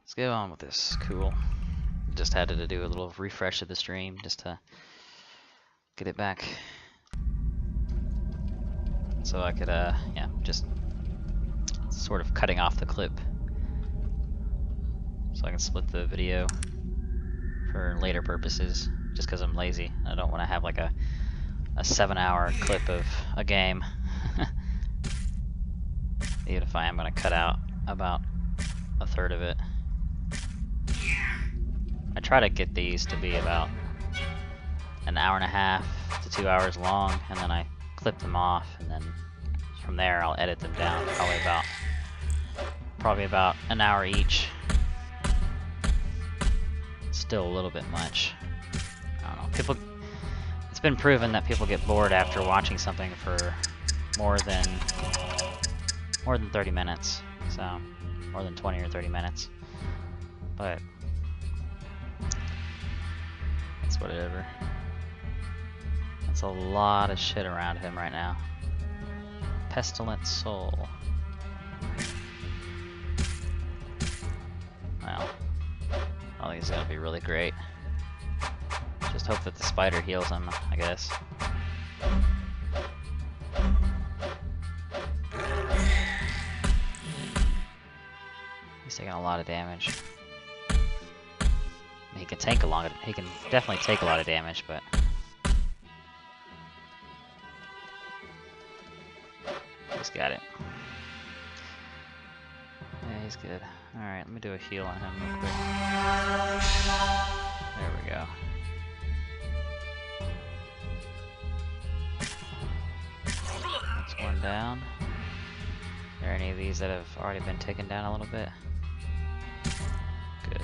Let's go on with this. Cool. Just had to do a little refresh of the stream just to get it back. So I could, yeah, just sort of cutting off the clip. So I can split the video for later purposes, just because I'm lazy. I don't want to have like a 7-hour clip of a game. Even if I am going to cut out about a third of it. I try to get these to be about an hour and a half to 2 hours long, and then I clip them off, and then from there I'll edit them down probably about an hour each. Still a little bit much. I don't know. It's been proven that people get bored after watching something for more than 30 minutes. So, more than 20 or 30 minutes. But it's whatever. That's a lot of shit around him right now. Pestilent Soul. Well, I don't think it's gonna be really great. Just hope that the spider heals him, I guess. He's taking a lot of damage. He can take a lot. He can definitely take a lot of damage, but he's got it. Yeah, he's good. All right, let me do a heal on him real quick. There we go. That's one down. Are there any of these that have already been taken down a little bit? Good.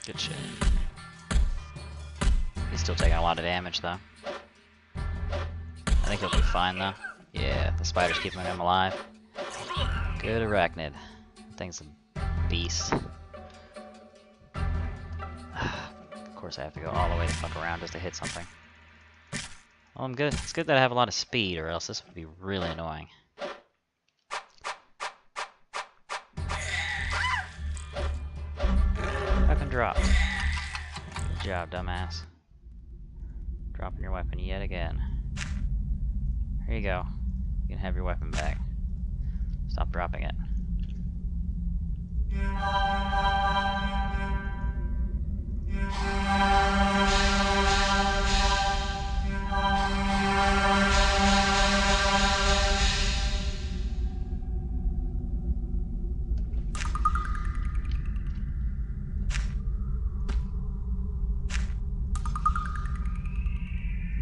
Good shit. He's still taking a lot of damage though. I think he'll be fine though. Yeah, the spider's keeping him alive. Good arachnid. That thing's a beast. Of course I have to go all the way the fuck around just to hit something. Well, I'm good. It's good that I have a lot of speed, or else this would be really annoying. Weapon dropped. Good job, dumbass. Dropping your weapon yet again. Here you go. You can have your weapon back. Stop dropping it.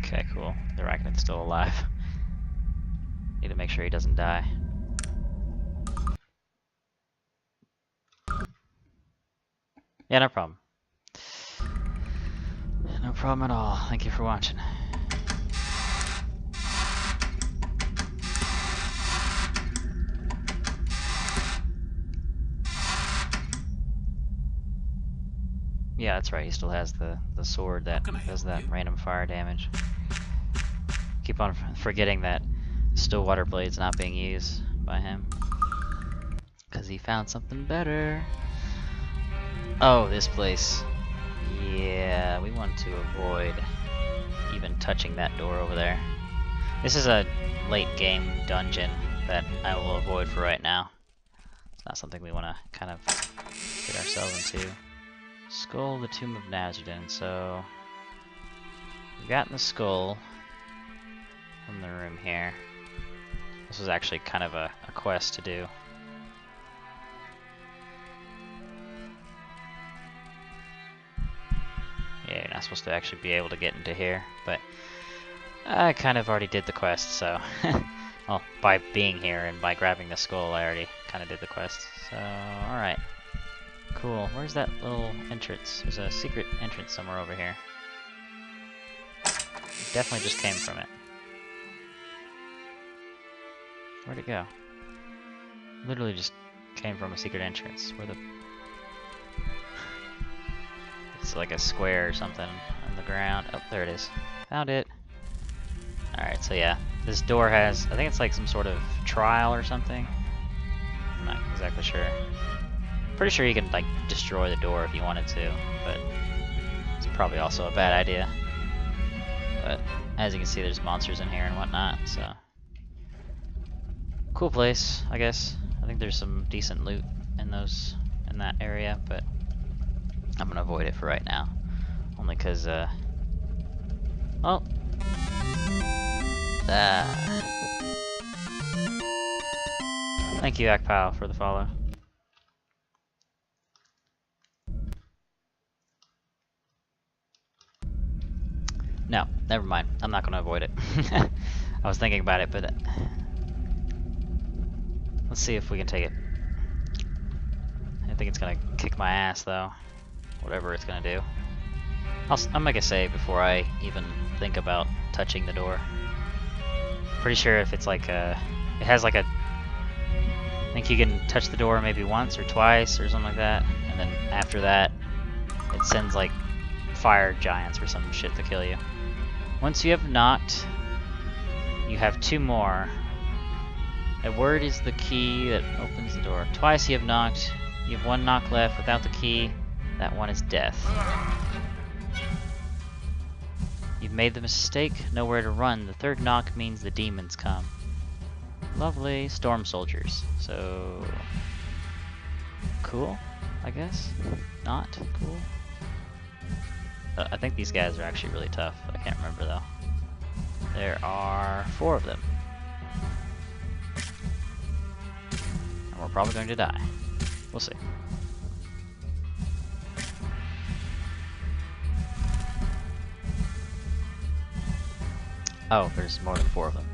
Okay, cool. The arachnid's still alive. Need to make sure he doesn't die. Yeah, no problem. No problem at all. Thank you for watching. Yeah, that's right. He still has the sword that does that random fire damage. Keep on forgetting that Stillwater Blade's not being used by him. Because he found something better. Oh, this place. Yeah, we want to avoid even touching that door over there. This is a late game dungeon that I will avoid for right now. It's not something we want to kind of get ourselves into. Skull, the Tomb of Nazzer Den. So, we've gotten the skull from the room here. This was actually kind of a quest to do. Yeah, you're not supposed to actually be able to get into here, but I kind of already did the quest, so well, by being here and by grabbing the skull, I already kind of did the quest. So, alright. Cool. Where's that little entrance? There's a secret entrance somewhere over here. Definitely just came from it. Where'd it go? Literally just came from a secret entrance. Where the it's like a square or something on the ground. Oh, there it is. Found it. Alright, so yeah. This door has, I think it's like some sort of trial or something. I'm not exactly sure. Pretty sure you can like destroy the door if you wanted to, but it's probably also a bad idea. But as you can see, there's monsters in here and whatnot, so cool place, I guess. I think there's some decent loot in that area, but I'm gonna avoid it for right now, only because oh. Thank you, Akpao, for the follow. No, never mind. I'm not gonna avoid it. I was thinking about it, but let's see if we can take it. I think it's gonna kick my ass, though. Whatever it's gonna do. I'll make a save before I even think about touching the door. Pretty sure if it's like it has like a, I think you can touch the door maybe once or twice or something like that, and then after that, it sends like fire giants or some shit to kill you. Once you have knocked, you have 2 more. A word is the key that opens the door. Twice you have knocked, you have 1 knock left without the key. That one is death. You've made the mistake, nowhere to run. The 3rd knock means the demons come. Lovely. Storm soldiers. So cool, I guess. Not cool. I think these guys are actually really tough. I can't remember though. There are 4 of them. And we're probably going to die. We'll see. Oh, there's more than 4 of them.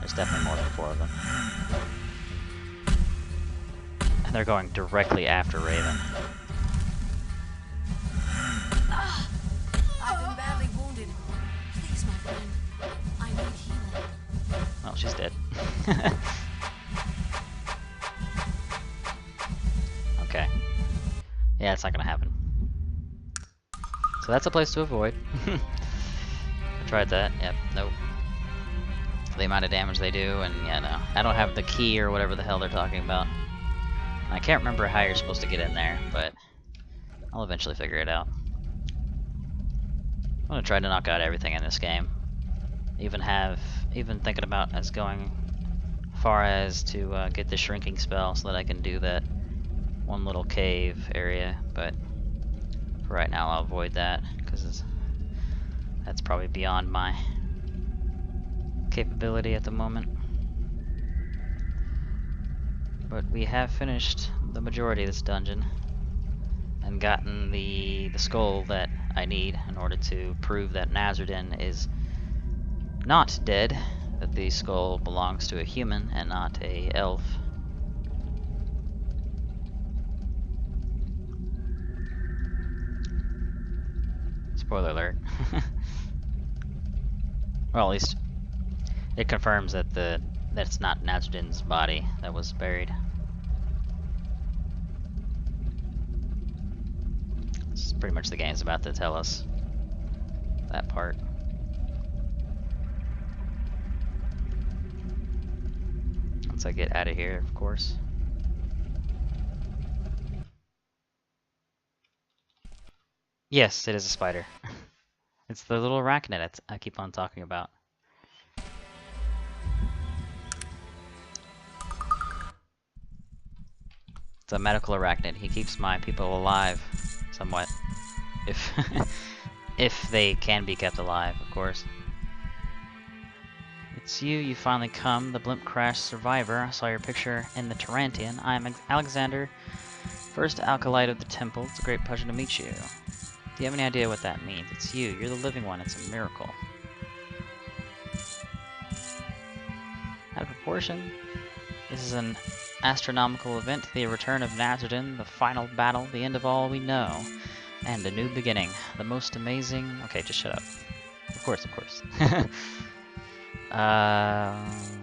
There's definitely more than 4 of them. And they're going directly after Raven. I've been badly wounded. Please, my friend. I need healing. Oh, she's dead. Okay. Yeah, it's not gonna happen. So that's a place to avoid. I tried that. Yep, nope. The amount of damage they do, and yeah, no. I don't have the key or whatever the hell they're talking about. I can't remember how you're supposed to get in there, but I'll eventually figure it out. I'm gonna try to knock out everything in this game. Even thinking about as going far as to get the shrinking spell so that I can do that one little cave area, but for right now I'll avoid that because that's probably beyond my capability at the moment. But we have finished the majority of this dungeon and gotten the skull that I need in order to prove that Nazzer Den is not dead, that the skull belongs to a human and not a elf. Spoiler alert. Well, at least it confirms that that it's not Nazzer Den's body that was buried. It's pretty much the game's about to tell us that part. Once I get out of here, of course. Yes, it is a spider. It's the little arachnid I keep on talking about. It's a medical arachnid. He keeps my people alive, somewhat. If if they can be kept alive, of course. It's you finally come, the blimp crash survivor. I saw your picture in the Tarantian. I am Alexander, first acolyte of the temple. It's a great pleasure to meet you. Do you have any idea what that means? It's you. You're the living one. It's a miracle. Out of proportion. This is an astronomical event. The return of Nazzer Den, the final battle, the end of all we know, and a new beginning. The most amazing... Okay, just shut up. Of course, of course.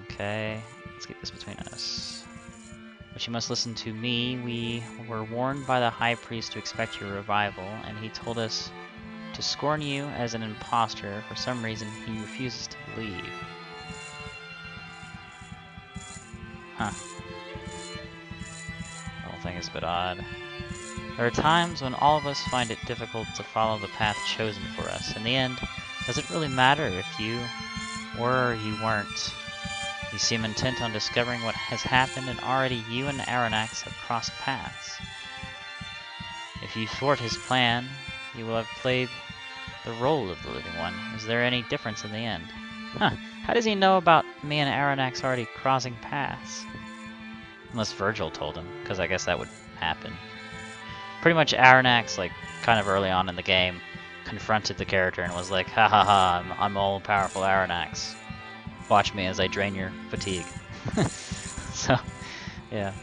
Okay. Let's keep this between us. But you must listen to me. We were warned by the high priest to expect your revival, and he told us to scorn you as an impostor. For some reason, he refuses to believe. Huh. The whole thing is a bit odd. There are times when all of us find it difficult to follow the path chosen for us. In the end, does it really matter if you were or you weren't? You seem intent on discovering what has happened, and already you and Aranax have crossed paths. If you thwart his plan, you will have played the role of the living one. Is there any difference in the end? Huh, how does he know about me and Aranax already crossing paths? Unless Virgil told him, because I guess that would happen. Pretty much Aranax, like, kind of early on in the game, confronted the character and was like, ha ha ha, I'm all-powerful Aranax. Watch me as I drain your fatigue. So, yeah.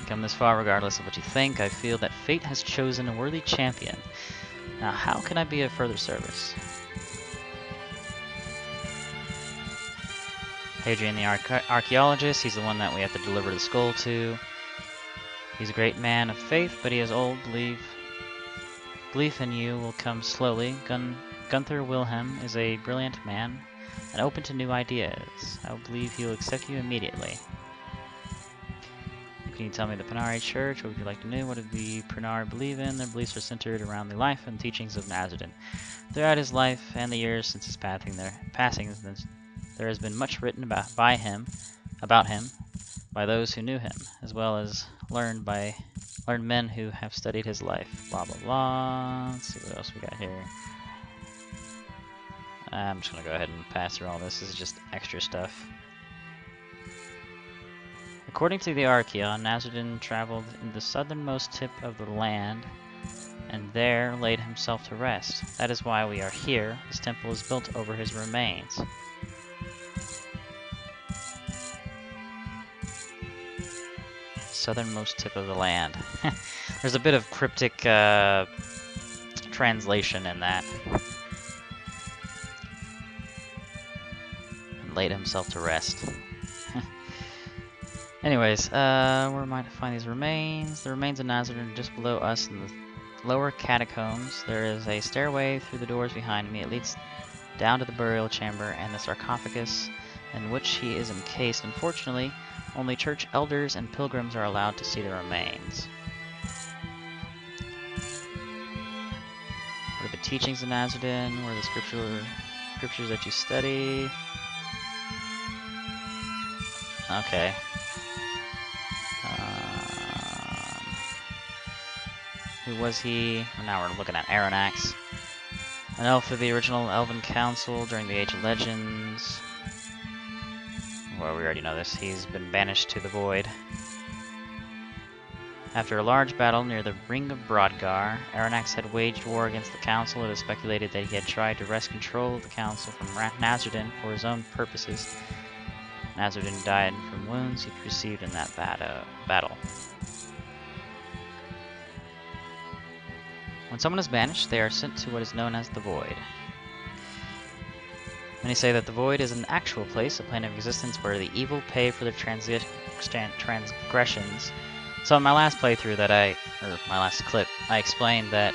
Come this far regardless of what you think, I feel that fate has chosen a worthy champion. Now, how can I be of further service? Hadrian the archaeologist, he's the one that we have to deliver the skull to. He's a great man of faith, but he is old. Belief in you will come slowly. Gunther Wilhelm is a brilliant man and open to new ideas. I believe he will accept you immediately. Can you tell me the Pranari Church? What would you like to know? What do the Pranari believe in? Their beliefs are centered around the life and teachings of Nazzer Den. Throughout his life and the years since his passing, there has been much written about him by those who knew him, as well as learned men who have studied his life. Blah blah blah. Let's see what else we got here. I'm just gonna go ahead and pass through all this. This is just extra stuff. According to the Archaeon, Nazzer Den traveled in the southernmost tip of the land, and there laid himself to rest. That is why we are here. His temple is built over his remains. Southernmost tip of the land. There's a bit of cryptic translation in that. And laid himself to rest. Anyways, where might I find these remains? The remains of Nazzer Den are just below us in the lower catacombs. There is a stairway through the doors behind me. It leads down to the burial chamber and the sarcophagus in which he is encased. Unfortunately, only church elders and pilgrims are allowed to see the remains. What are the teachings of Nazzer Den? What are the scriptures that you study? Okay. Who was he? Well, now we're looking at Aranax. An elf of the original Elven Council during the Age of Legends. Well, we already know this. He's been banished to the Void. After a large battle near the Ring of Brodgar, Aranax had waged war against the Council. It is speculated that he had tried to wrest control of the Council from Nazzer Den for his own purposes. Nazzer Den died from wounds he received in that battle. When someone is banished, they are sent to what is known as the Void. Many say that the Void is an actual place, a plane of existence where the evil pay for their transgressions. So in my last playthrough my last clip, I explained that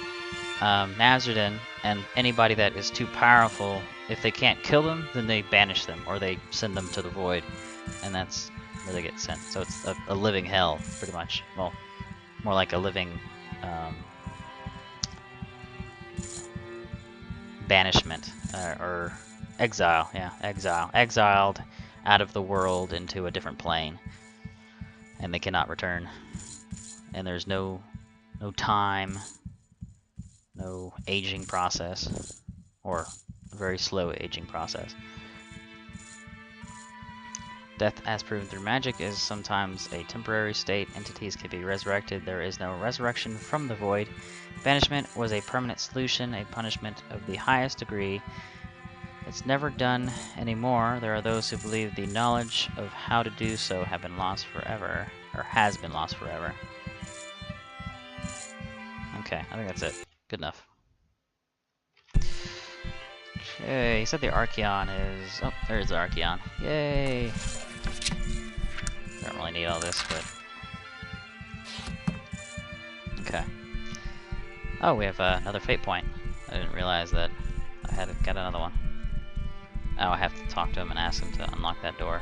Nazzer Den and anybody that is too powerful, if they can't kill them, then they banish them, or they send them to the Void, and that's where they get sent. So it's a living hell, pretty much. Well, more like a living banishment, or exile, yeah, exiled out of the world into a different plane, and they cannot return, and there's no time, no aging process, or a very slow aging process. Death, as proven through magic, is sometimes a temporary state. Entities can be resurrected. There is no resurrection from the Void. Banishment was a permanent solution, a punishment of the highest degree. It's never done anymore. There are those who believe the knowledge of how to do so have been lost forever, or has been lost forever. Okay, I think that's it. Good enough. Yay, he said the Archeon is... Oh, there's the Archeon. Yay! Don't really need all this, but... Okay. Oh, we have another fate point. I didn't realize that I had got another one. Oh, I have to talk to him and ask him to unlock that door.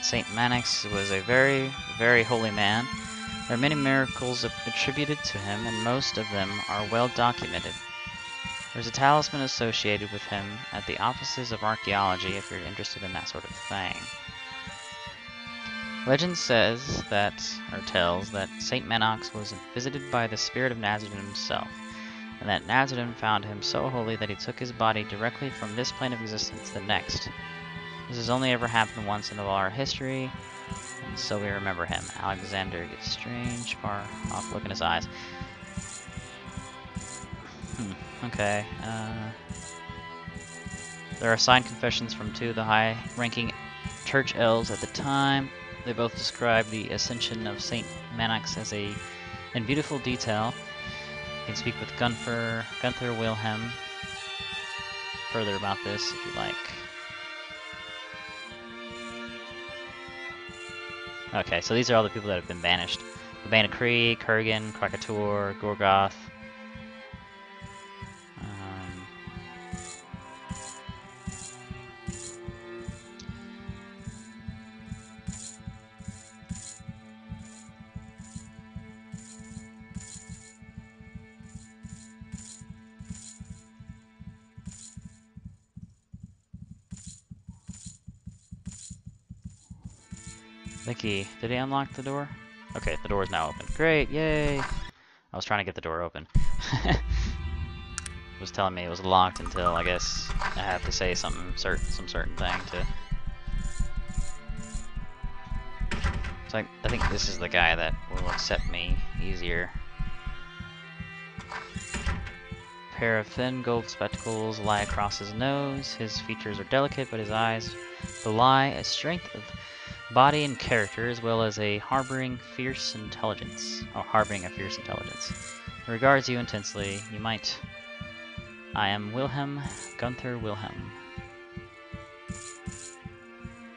Saint Mannix was a very, very holy man. There are many miracles attributed to him, and most of them are well documented. There's a talisman associated with him at the offices of archaeology if you're interested in that sort of thing. Legend says that, or tells, that Saint Mannix was visited by the spirit of Nazzer Den himself, and that Nazzer Den found him so holy that he took his body directly from this plane of existence to the next. This has only ever happened once in all our history, and so we remember him. Alexander gets strange, far off look in his eyes. Okay. There are signed confessions from two of the high-ranking church elves at the time. They both describe the ascension of Saint Mannix as in beautiful detail. You can speak with Gunther Wilhelm further about this if you like. Okay, so these are all the people that have been banished. The Bane of Kree, Kurgan, Krakator, Gorgoth. Vicky, did he unlock the door? Okay, the door is now open. Great, yay! I was trying to get the door open. It was telling me it was locked until, I guess, I have to say some certain thing to... So I think this is the guy that will accept me easier. A pair of thin gold spectacles lie across his nose. His features are delicate, but his eyes belie a strength of body and character, as well as harboring a fierce intelligence. He regards you intensely. You might... I am Wilhelm, Gunther Wilhelm.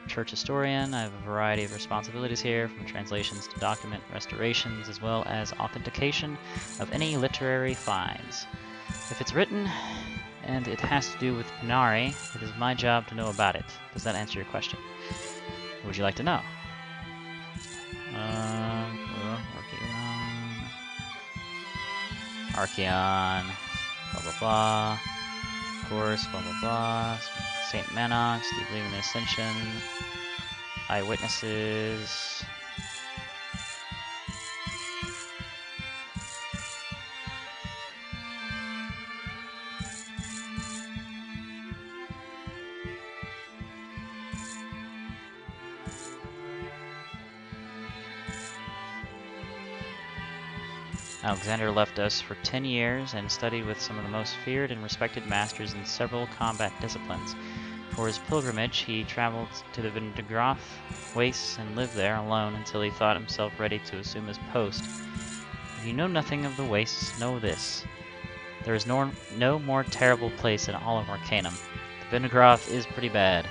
Church historian. I have a variety of responsibilities here, from translations to document restorations, as well as authentication of any literary finds. If it's written, and it has to do with Pinari, it is my job to know about it. Does that answer your question? What would you like to know? Archeon, blah blah blah. Of course, blah blah blah. Saint Mannix, do you believe in the Ascension? Eyewitnesses. Alexander left us for 10 years and studied with some of the most feared and respected masters in several combat disciplines. For his pilgrimage, he traveled to the Vindegroth wastes and lived there alone until he thought himself ready to assume his post. If you know nothing of the wastes, know this. There is no more terrible place in all of Arcanum. The Vindegroth is pretty bad.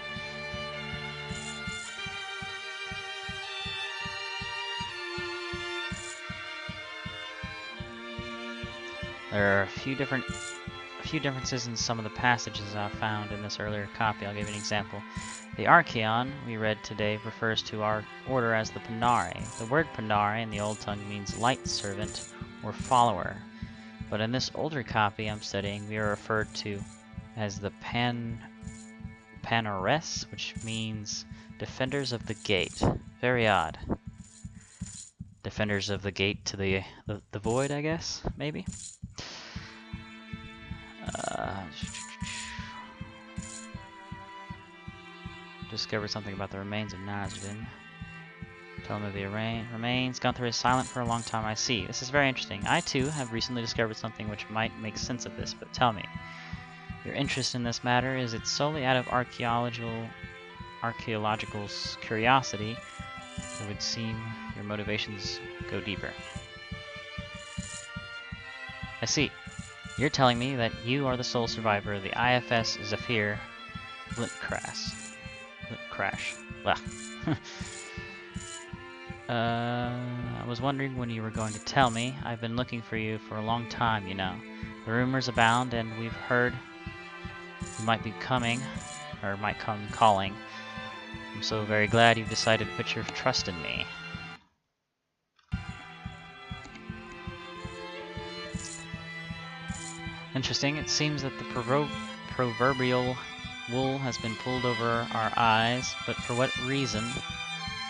There are a few differences in some of the passages I found in this earlier copy. I'll give you an example. The Archeon we read today refers to our order as the Pinari. The word Pinari in the Old Tongue means light servant or follower, but in this older copy I'm studying, we are referred to as the Panares, which means defenders of the gate. Very odd. Defenders of the gate to the void, I guess, maybe. Discovered something about the remains of Nazzer Den. Tell him of the remains. Gunther is silent for a long time, I see. This is very interesting. I, too, have recently discovered something which might make sense of this, but tell me. Your interest in this matter, is it solely out of archaeological curiosity? It would seem your motivations go deeper. I see. You're telling me that you are the sole survivor of the IFS Zephyr Crash. Well. I was wondering when you were going to tell me. I've been looking for you for a long time, you know. The rumors abound, and we've heard you might be coming, or might come calling. I'm so very glad you've decided to put your trust in me. Interesting. It seems that the proverbial wool has been pulled over our eyes, but for what reason?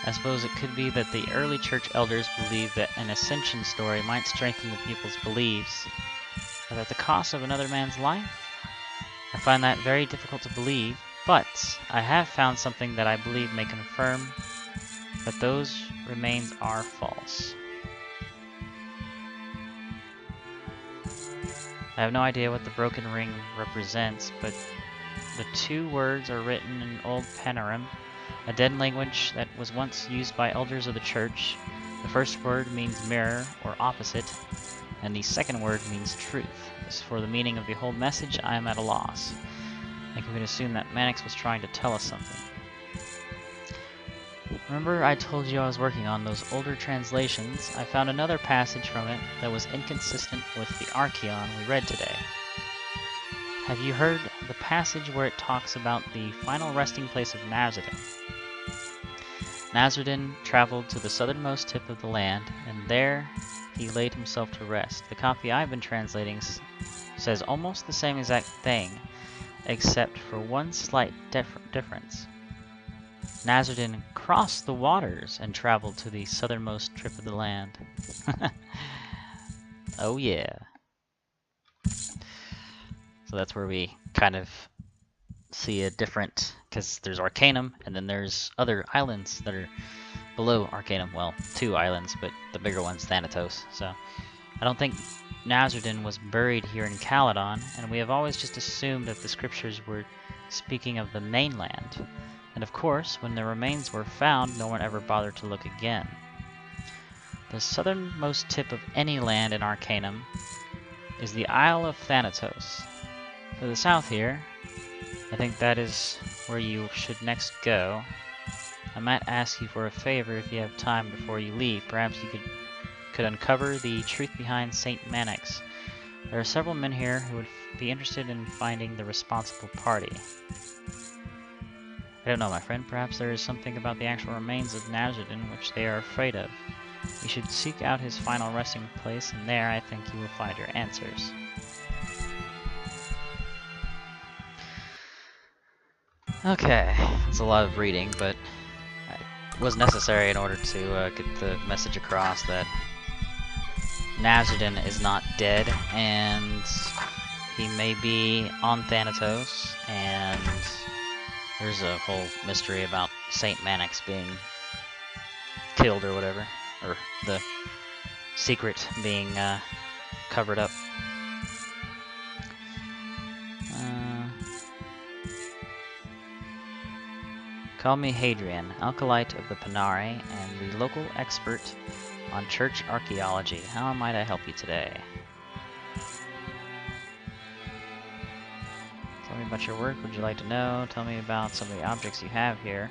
I suppose it could be that the early church elders believed that an ascension story might strengthen the people's beliefs, but at the cost of another man's life? I find that very difficult to believe, but I have found something that I believe may confirm that those remains are false. I have no idea what the broken ring represents, but the two words are written in Old Panoram, a dead language that was once used by elders of the church. The first word means mirror, or opposite, and the second word means truth. As for the meaning of the whole message, I am at a loss. I think we can assume that Mannix was trying to tell us something. Remember I told you I was working on those older translations? I found another passage from it that was inconsistent with the Archaeon we read today. Have you heard the passage where it talks about the final resting place of Nazzer Den? Nazzer Den traveled to the southernmost tip of the land, and there he laid himself to rest. The copy I've been translating says almost the same exact thing, except for one slight difference. Nazzer Den crossed the waters and traveled to the southernmost tip of the land. Oh yeah. So that's where we kind of see a different, because there's Arcanum, and then there's other islands that are below Arcanum. Well, two islands, but the bigger one's Thanatos. So I don't think Nazzer Den was buried here in Caledon, and we have always just assumed that the scriptures were speaking of the mainland. And of course, when the remains were found, no one ever bothered to look again. The southernmost tip of any land in Arcanum is the Isle of Thanatos. To the south here, I think that is where you should next go. I might ask you for a favor if you have time before you leave. Perhaps you could uncover the truth behind St. Mannix. There are several men here who would be interested in finding the responsible party. I don't know, my friend. Perhaps there is something about the actual remains of Nazzer Den which they are afraid of. You should seek out his final resting place, and there I think you will find your answers. Okay, it's a lot of reading, but it was necessary in order to get the message across that Nazzer Den is not dead, and he may be on Thanatos, and there's a whole mystery about St. Mannix being killed or whatever, or the secret being covered up. Call me Hadrian, Alkalite of the Panare, and the local expert on church archaeology. How might I help you today? Tell me about your work. Would you like to know? Tell me about some of the objects you have here.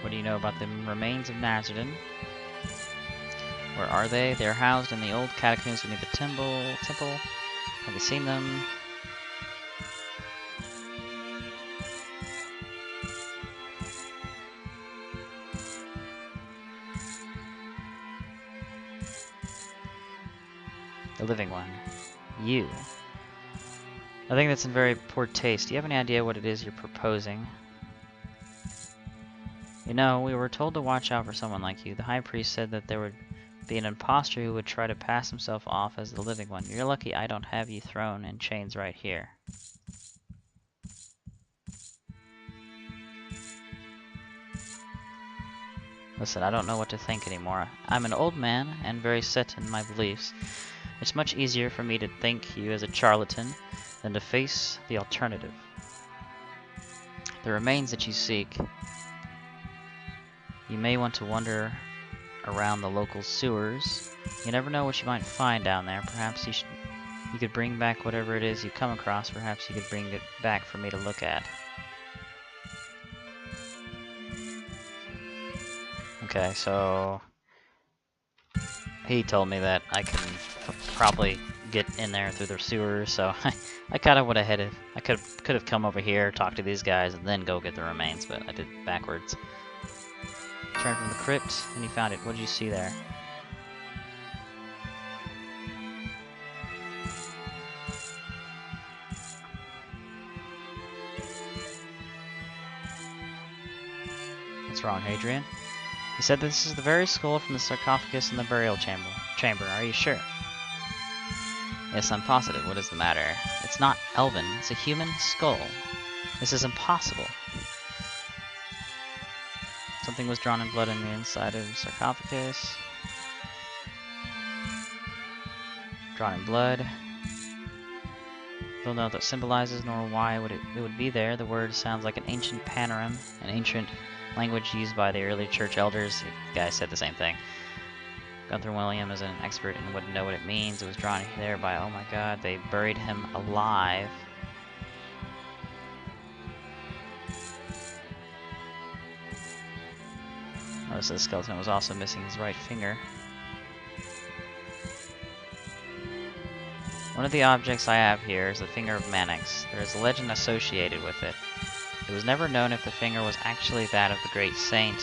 What do you know about the remains of Nazzer Den? Where are they? They are housed in the old catacombs beneath the temple. Have you seen them? The living one. You. I think that's in very poor taste. Do you have any idea what it is you're proposing? You know, we were told to watch out for someone like you. The high priest said that there would be an imposter who would try to pass himself off as the living one. You're lucky I don't have you thrown in chains right here. Listen, I don't know what to think anymore. I'm an old man and very set in my beliefs. It's much easier for me to think you as a charlatan than to face the alternative. The remains that you seek. You may want to wander around the local sewers. You never know what you might find down there. Perhaps you could bring back whatever it is you come across. Perhaps you could bring it back for me to look at. Okay, so he told me that I can probably get in there through the sewers, so I kind of would have I could have come over here, talked to these guys, and then go get the remains, but I did it backwards. Turned from the crypt, and he found it. What did you see there? What's wrong, Hadrian? He said this is the very skull from the sarcophagus in the burial chamber. Are you sure? Yes, I'm positive. What is the matter? It's not elven. It's a human skull. This is impossible. Something was drawn in blood on the inside of the sarcophagus. Drawn in blood. Don't know what that symbolizes nor why it would be there. The word sounds like an ancient panoram, an ancient language used by the early church elders. The guy said the same thing. Gunther William is an expert and wouldn't know what it means. It was drawn there by, oh my god, they buried him alive. Notice the skeleton was also missing his right finger. One of the objects I have here is the Finger of Mannix. There is a legend associated with it. It was never known if the finger was actually that of the great saint.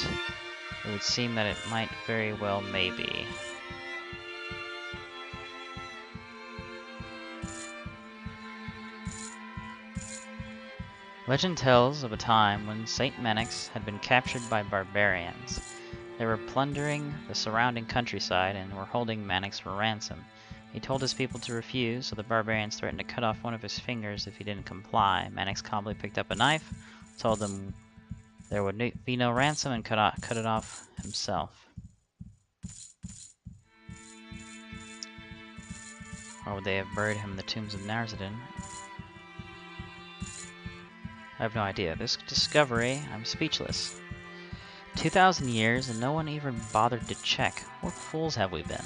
It would seem that it might very well may be. Legend tells of a time when Saint Mannix had been captured by barbarians. They were plundering the surrounding countryside and were holding Mannix for ransom. He told his people to refuse, so the barbarians threatened to cut off one of his fingers if he didn't comply. Mannix calmly picked up a knife, told them there would be no ransom, and cut it off himself. Or would they have buried him in the tombs of Nazzer Den? I have no idea. This discovery, I'm speechless. 2,000 years and no one even bothered to check. What fools have we been?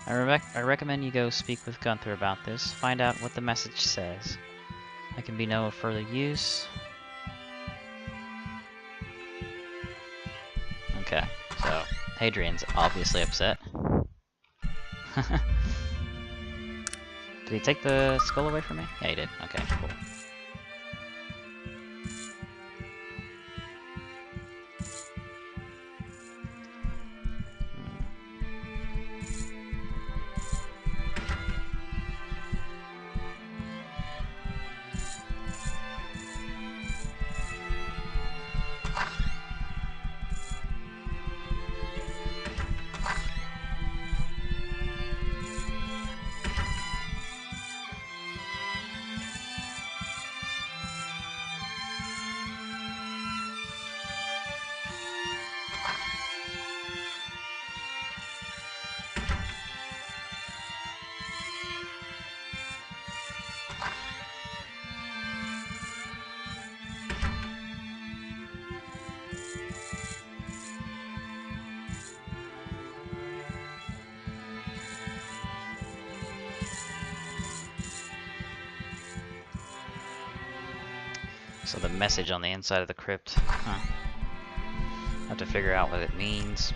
I recommend you go speak with Gunther about this. Find out what the message says. I can be no further use. Okay, so Hadrian's obviously upset. Did he take the skull away from me? Yeah, he did. Okay, cool. So the message on the inside of the crypt. Huh. Have to figure out what it means.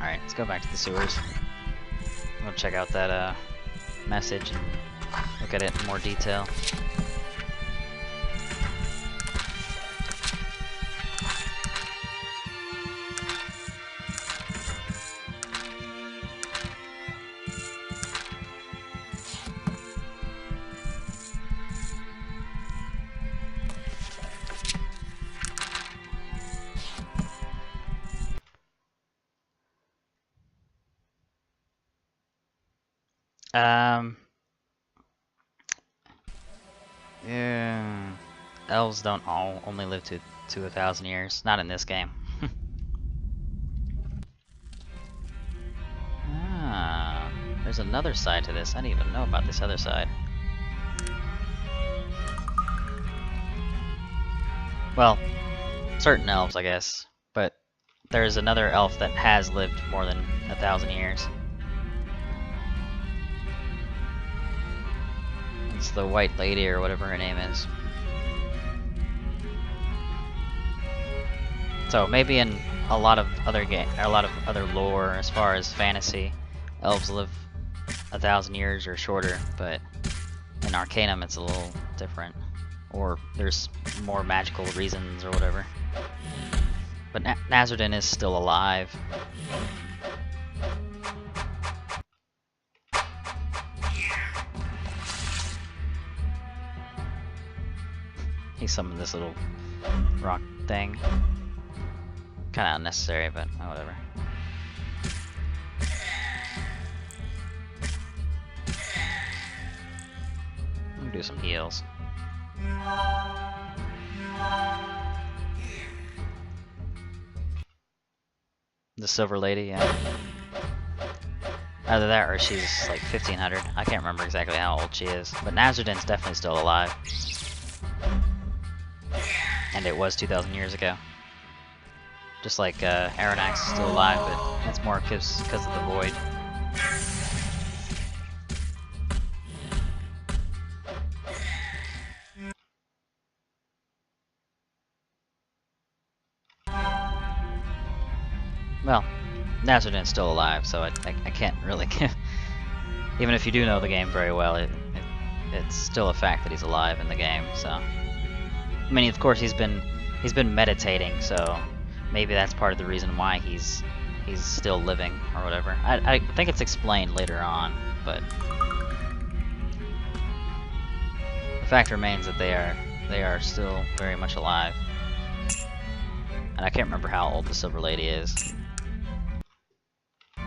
Alright, let's go back to the sewers. We'll check out that message and look at it in more detail. Um, yeah, elves don't all only live to 1,000 years. Not in this game. Ah, there's another side to this. I didn't even know about this other side. Well, certain elves, I guess, but there's another elf that has lived more than 1,000 years. It's the White Lady or whatever her name is. So maybe in a lot of other lore, as far as fantasy, elves live 1,000 years or shorter, but in Arcanum it's a little different, or there's more magical reasons or whatever. But Nazzer Den is still alive. He summoned this little rock thing. Kind of unnecessary, but oh, whatever. Let me do some heals. The Silver Lady, yeah. Either that or she's like 1500. I can't remember exactly how old she is, but Nazzer Den's definitely still alive. And it was 2,000 years ago. Just like Aranax is still alive, but that's more because of the void. Well, Nazzer Den's still alive, so I can't really even if you do know the game very well, it's still a fact that he's alive in the game. So, I mean, of course he's been meditating, so maybe that's part of the reason why he's still living or whatever. I think it's explained later on, but the fact remains that they are still very much alive. And I can't remember how old the Silver Lady is.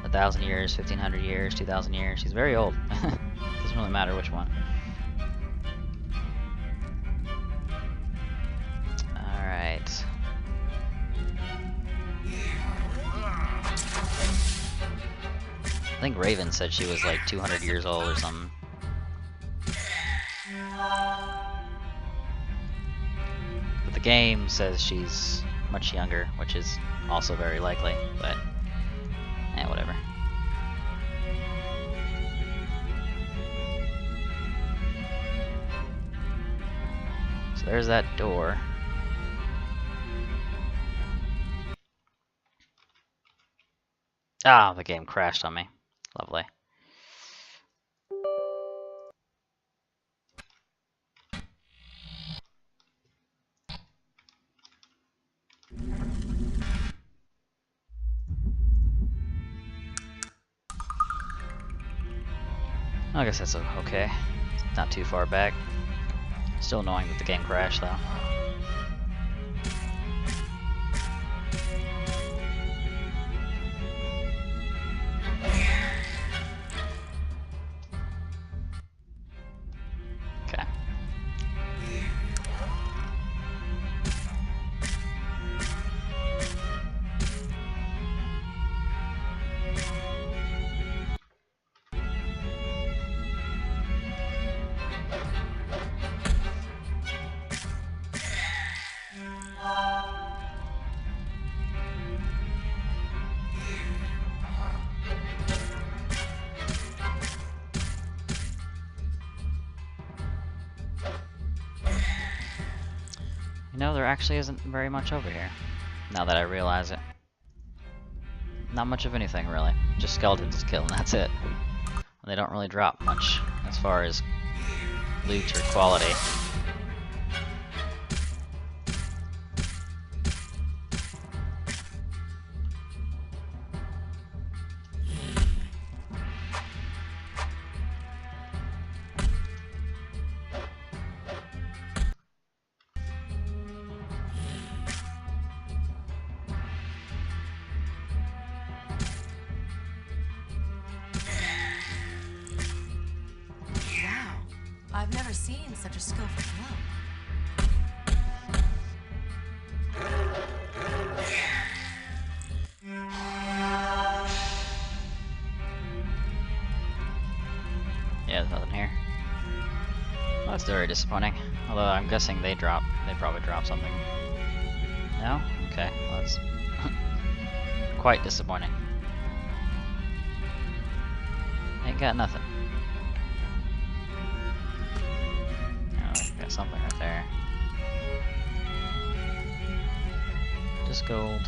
1,000 years, 1,500 years, 2,000 years. She's very old. Doesn't really matter which one. Alright. I think Raven said she was like 200 years old or something. But the game says she's much younger, which is also very likely, but whatever. So there's that door. Ah, the game crashed on me. Lovely. I guess that's okay. It's not too far back. Still annoying that the game crashed, though. Okay. You know, there actually isn't very much over here, now that I realize it. Not much of anything, really. Just skeletons to kill, and that's it. And they don't really drop much, as far as loot or quality. seen such a skillful blow. Yeah, there's nothing here. Well, that's very disappointing. Although I'm guessing they probably drop something. No? Okay, well, that's quite disappointing. Ain't got nothing. Oh, got something right there. Just gold.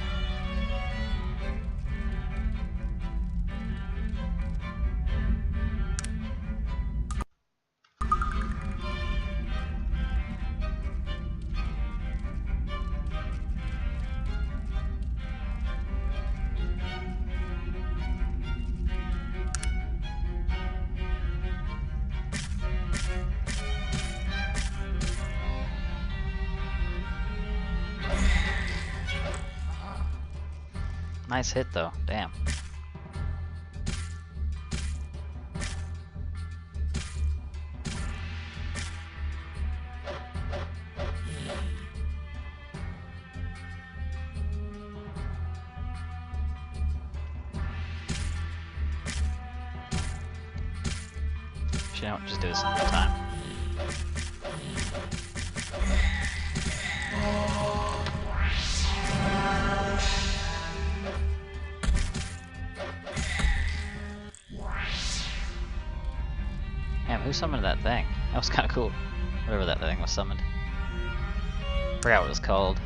Nice hit though, damn. Actually, you know what, just do this in real time. Damn, who summoned that thing? That was kinda cool. Whatever that thing was summoned. Forgot what it was called.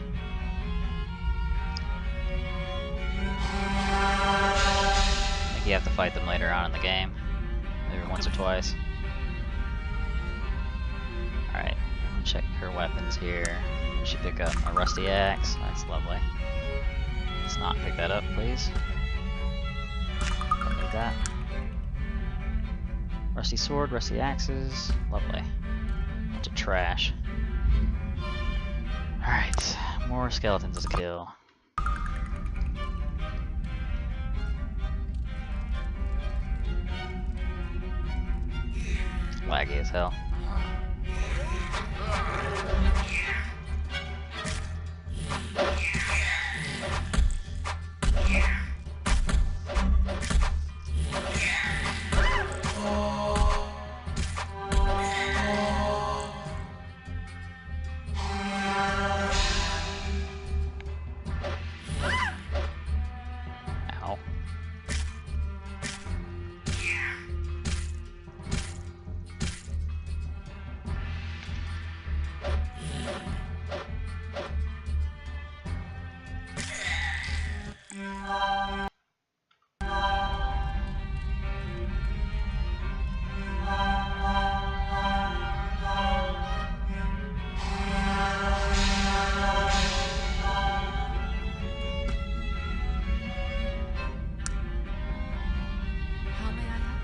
I think you have to fight them later on in the game. Maybe once or twice. Alright, I'll check her weapons here. We should pick up a rusty axe. That's lovely. Let's not pick that up, please. Don't need that. Rusty sword, rusty axes. Lovely. Bunch of trash. Alright, more skeletons to kill. Laggy as hell. Ow. How may I help you?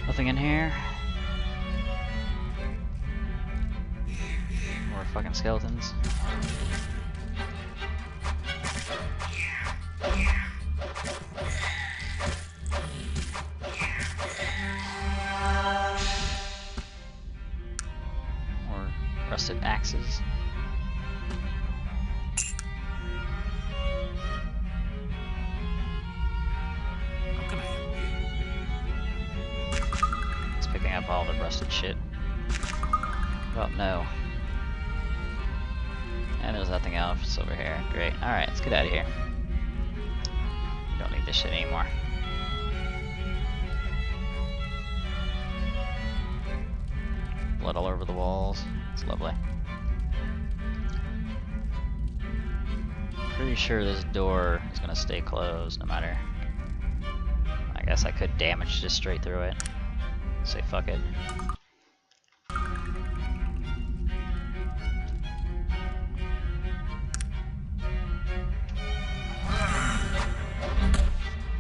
Nothing in here. More fucking skeletons. More rusted axes. It's picking up all the rusted shit. Well, no. And there's nothing else over here. Great. Alright, let's get out of here. We don't need this shit anymore. Blood all over the walls. It's lovely. Pretty sure this door is gonna stay closed no matter. I guess I could damage just straight through it. Say fuck it.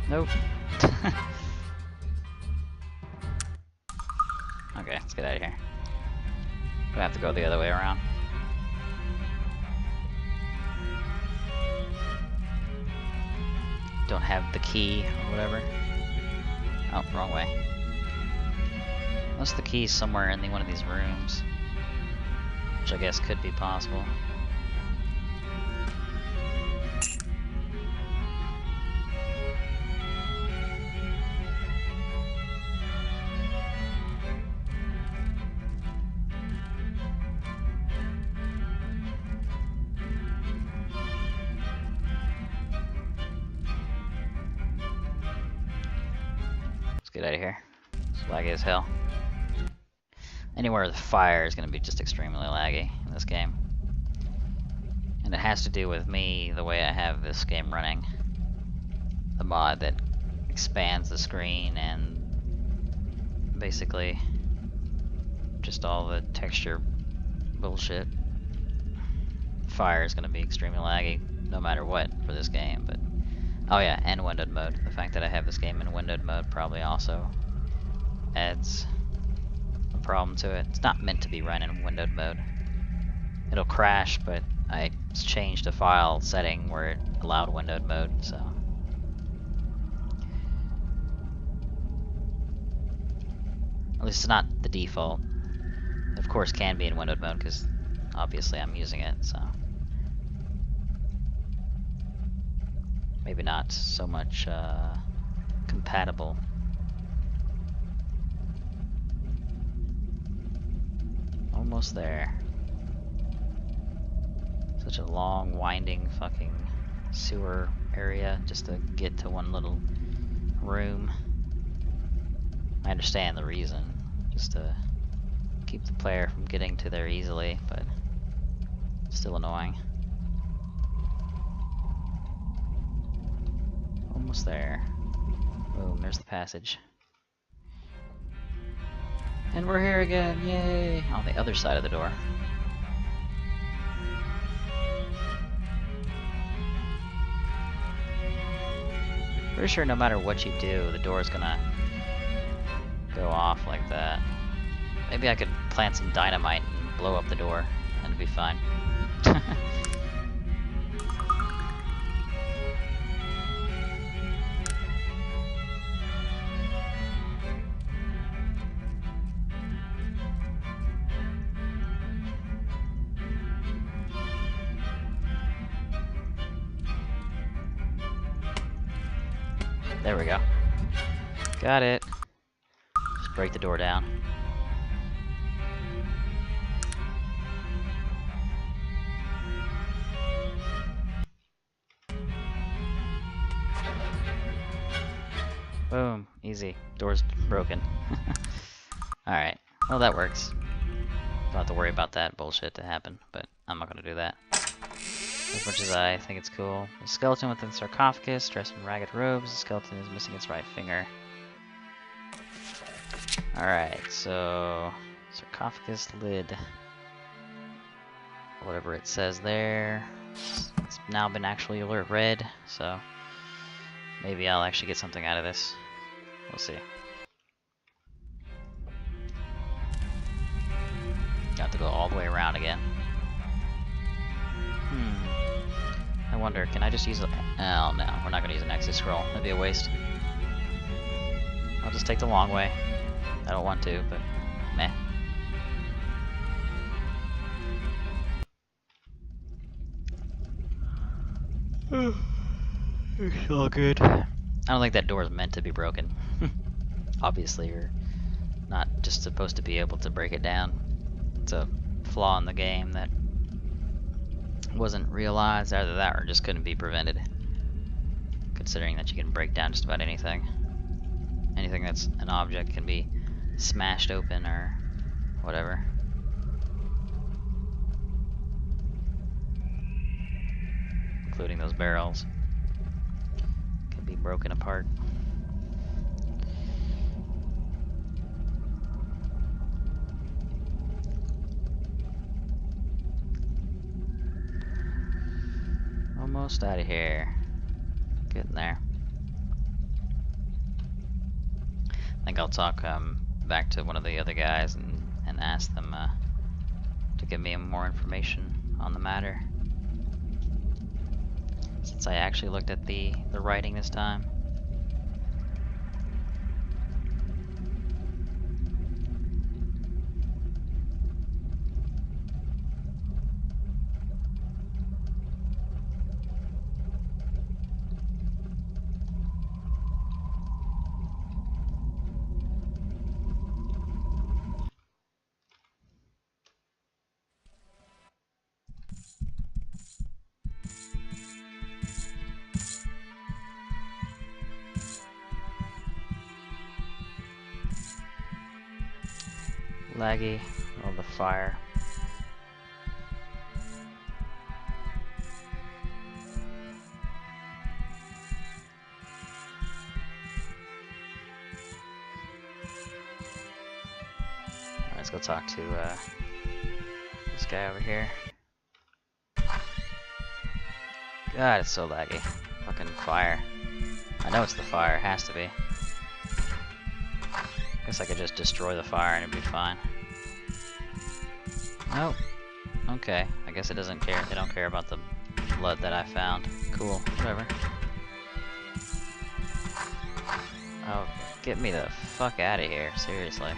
Nope. Okay, let's get out of here. We have to go the other way around. don't have the key or whatever. Oh, wrong way. Unless the key's somewhere in one of these rooms, which I guess could be possible. Let's get out of here. It's laggy as hell. Anywhere with fire is going to be just extremely laggy in this game. And it has to do with me, the way I have this game running. The mod that expands the screen and basically just all the texture bullshit. Fire is going to be extremely laggy no matter what for this game, but oh yeah, and windowed mode. The fact that I have this game in windowed mode probably also adds a problem to it. It's not meant to be run in windowed mode. It'll crash, but I changed a file setting where it allowed windowed mode, so. At least it's not the default. It of course can be in windowed mode because obviously I'm using it, so. Maybe not so much compatible. Almost there. Such a long, winding fucking sewer area just to get to one little room. I understand the reason, just to keep the player from getting to there easily, but still annoying. Almost there. Boom, there's the passage. And we're here again, yay! On the other side of the door. Pretty sure no matter what you do, the door's gonna go off like that. Maybe I could plant some dynamite and blow up the door, and it'd be fine. There we go. Got it. Just break the door down. Boom. Easy. Door's broken. Alright. Well, that works. Don't have to worry about that bullshit to happen, but I'm not gonna do that. As much as I think it's cool. A skeleton within the sarcophagus, dressed in ragged robes. The skeleton is missing its right finger. Alright, so sarcophagus lid. Whatever it says there. It's now been actually read, so maybe I'll actually get something out of this. We'll see. Got to go all the way around again. I wonder, can I just use a... Oh no, we're not going to use an exit scroll. That'd be a waste. I'll just take the long way. I don't want to, but meh. It's all good. I don't think that door is meant to be broken. Obviously, you're not just supposed to be able to break it down. It's a flaw in the game that wasn't realized. Either that or just couldn't be prevented. Considering that you can break down just about anything. Anything that's an object can be smashed open or whatever. Including those barrels. Can be broken apart. Almost out of here. Getting there. I think I'll talk back to one of the other guys and ask them to give me more information on the matter. since I actually looked at the writing this time. Laggy, oh the fire. Alright, let's go talk to this guy over here. God, it's so laggy. Fucking fire. I know it's the fire, it has to be. Guess I could just destroy the fire and it'd be fine. Nope. Okay, I guess it doesn't care. They don't care about the blood that I found. Cool, whatever. Oh, get me the fuck out of here, seriously.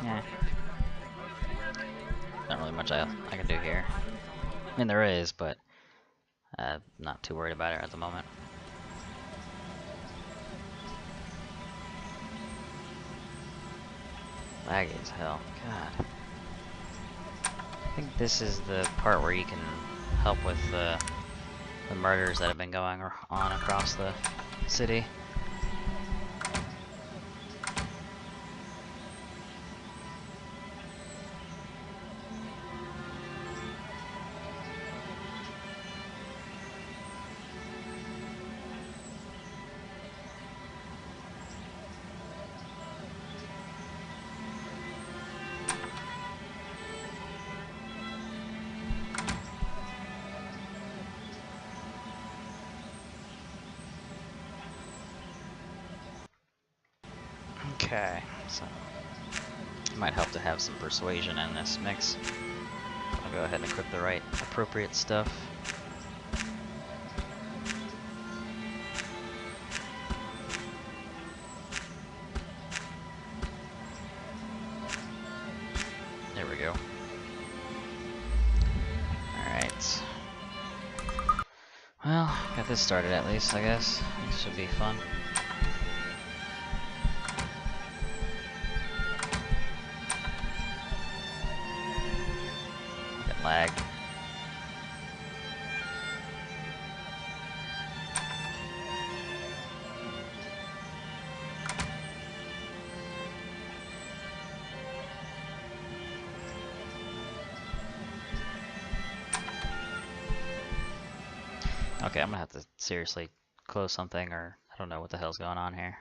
Yeah. Not really much I can do here. I mean, there is, but not too worried about it at the moment. Laggy as hell. God. I think this is the part where you can help with the murders that have been going on across the city. Okay, so it might help to have some persuasion in this mix. I'll go ahead and equip the right appropriate stuff. There we go. Alright. Well, got this started at least, I guess. This should be fun. Get lag. Okay, I'm gonna have to seriously close something, or I don't know what the hell's going on here.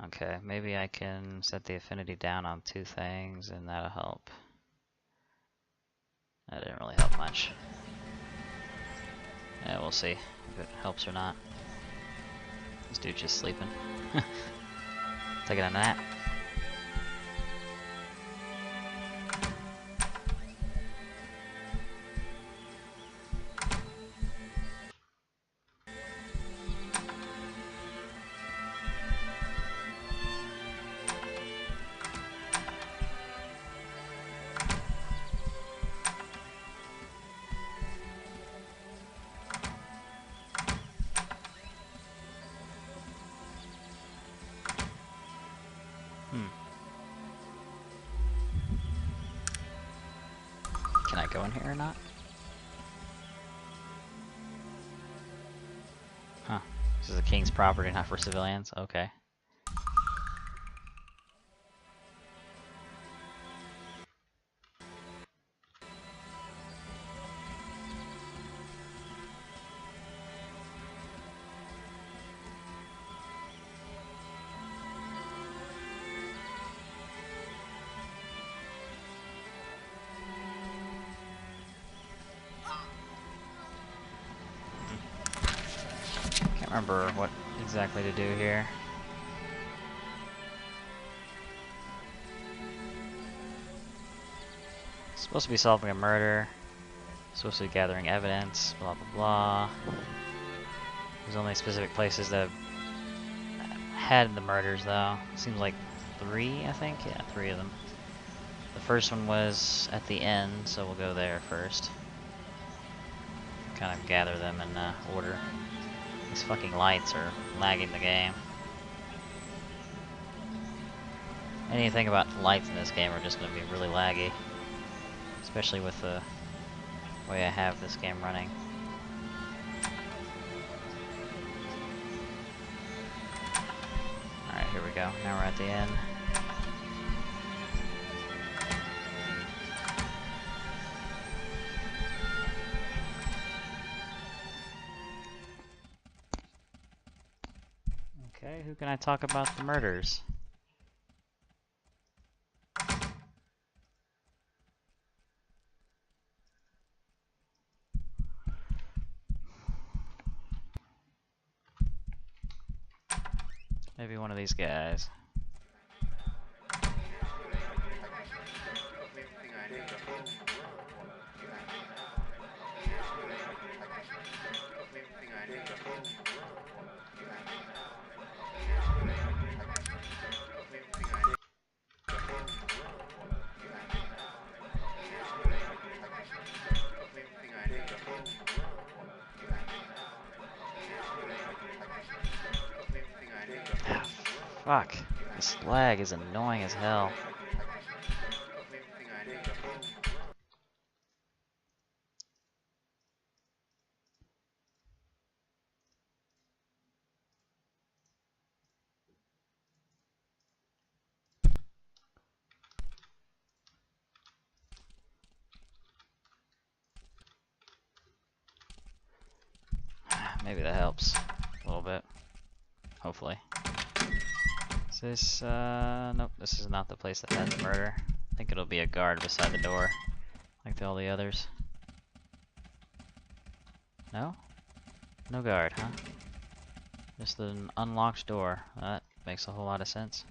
Okay, maybe I can set the affinity down on 2 things and that'll help. That didn't really help much. Yeah, we'll see if it helps or not. This dude's just sleeping. Taking a nap. Can I go in here or not? Huh. This is the king's property, not for civilians? Okay. Can't remember what exactly to do here. Supposed to be solving a murder. Supposed to be gathering evidence. Blah blah blah. There's only specific places that had the murders though. Seems like 3, I think. Yeah, 3 of them. The first one was at the end, so we'll go there first. Kind of gather them in order. These fucking lights are lagging the game. Anything about the lights in this game are just going to be really laggy. Especially with the way I have this game running. Alright, here we go. Now we're at the end. Okay, who can I talk about the murders? Maybe one of these guys. Fuck. This lag is annoying as hell. Maybe that helps a little bit. Hopefully. Is this, nope, this is not the place that had the murder. I think it'll be a guard beside the door, like all the others. No? No guard, huh? Just an unlocked door. That makes a whole lot of sense.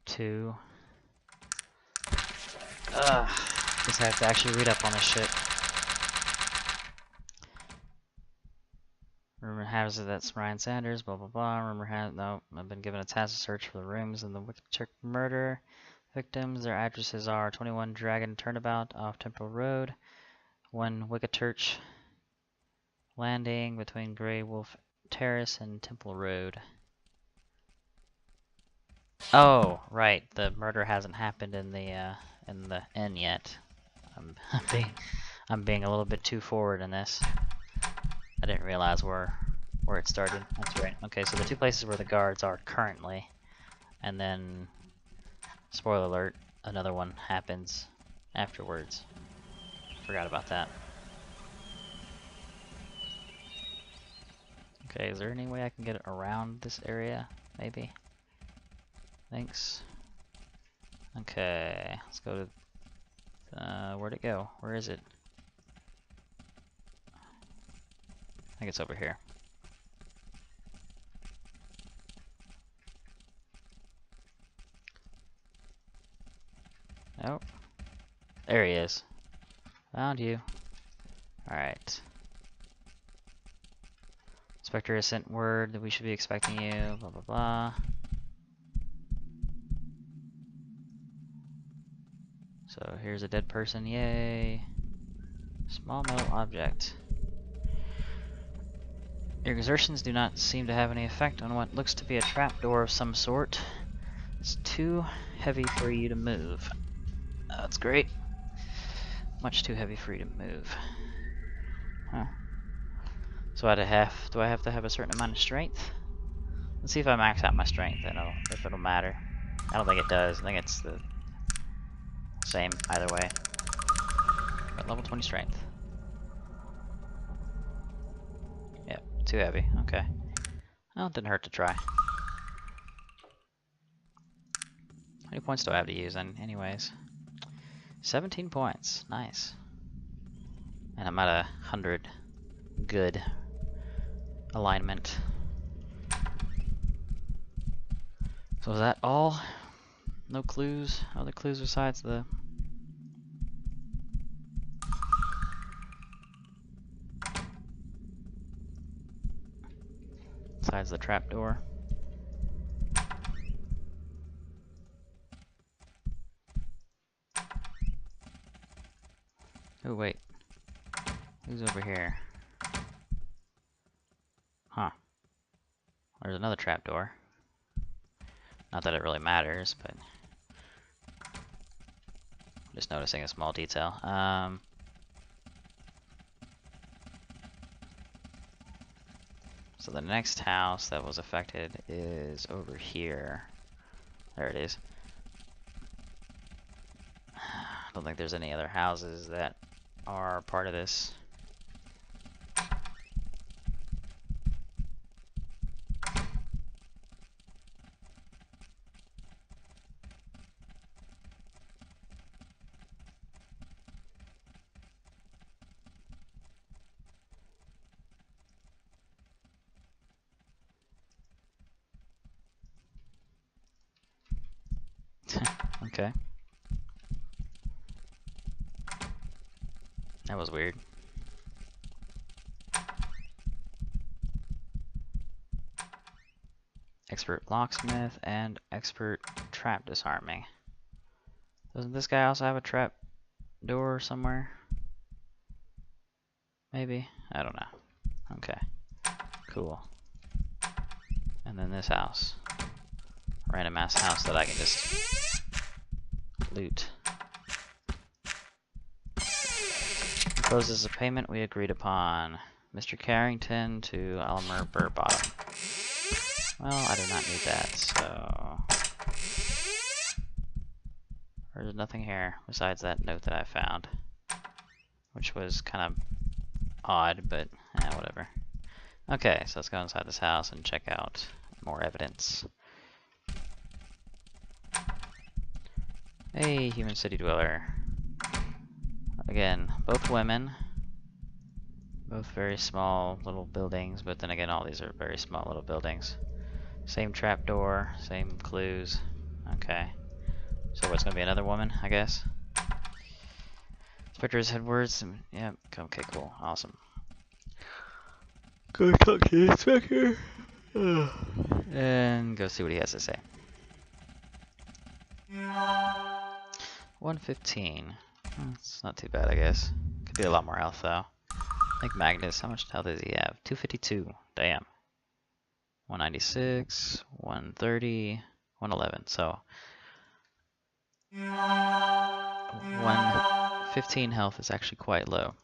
Two. Ugh. Guess I have to actually read up on this shit. Rumor has it that's Ryan Sanders, blah blah blah. Rumor has no. I've been given a task to search for the rooms in the Wicked murder victims. Their addresses are 21 Dragon Turnabout off Temple Road, 1 Wicked Church Landing between Grey Wolf Terrace and Temple Road. Oh, right. The murder hasn't happened in the inn yet. I'm being a little bit too forward in this. I didn't realize where it started. That's right. Okay, so the 2 places where the guards are currently, and then, spoiler alert, another one happens afterwards. Forgot about that. Okay, is there any way I can get around this area? Maybe? Thanks. Okay, let's go to, where'd it go? Where is it? I think it's over here. Oh, there he is. Found you. Alright. Inspector has sent word that we should be expecting you, blah blah blah. So here's a dead person, yay. Small metal object. Your exertions do not seem to have any effect on what looks to be a trapdoor of some sort. It's too heavy for you to move. That's great. Much too heavy for you to move. Huh. So do I have to have a certain amount of strength? Let's see if I max out my strength, then if it'll matter. I don't think it does. I think it's the same either way. But level 20 strength. Yep, too heavy. Okay. Well, it didn't hurt to try. How many points do I have to use then, anyways? 17 points. Nice. And I'm at 100 good alignment. So is that all? No clues? Other clues besides the... Besides the trapdoor? Oh wait. Who's over here? Huh. There's another trapdoor. Not that it really matters, but... Just noticing a small detail. So the next house that was affected is over here. There it is. I don't think there's any other houses that are part of this. Okay. That was weird. Expert locksmith and expert trap disarming. Doesn't this guy also have a trap door somewhere? Maybe? I don't know. Okay. Cool. And then this house. Random ass house that I can just loot. Proposes a payment we agreed upon. Mr. Carrington to Elmer Burbottom. Well, I do not need that, so... There's nothing here besides that note that I found. Which was kind of odd, but whatever. Okay, so let's go inside this house and check out more evidence. Hey, human city dweller. Again, both women. Both very small little buildings, but then again all these are very small little buildings. Same trapdoor, same clues. Okay. So what's gonna be another woman, I guess? Inspector's had words. Yeah, okay, cool. Awesome. Go talk to the inspector. And go see what he has to say. 115. It's not too bad, I guess. Could be a lot more health, though. I think Magnus, how much health does he have? 252. Damn. 196, 130, 111. So 115 health is actually quite low.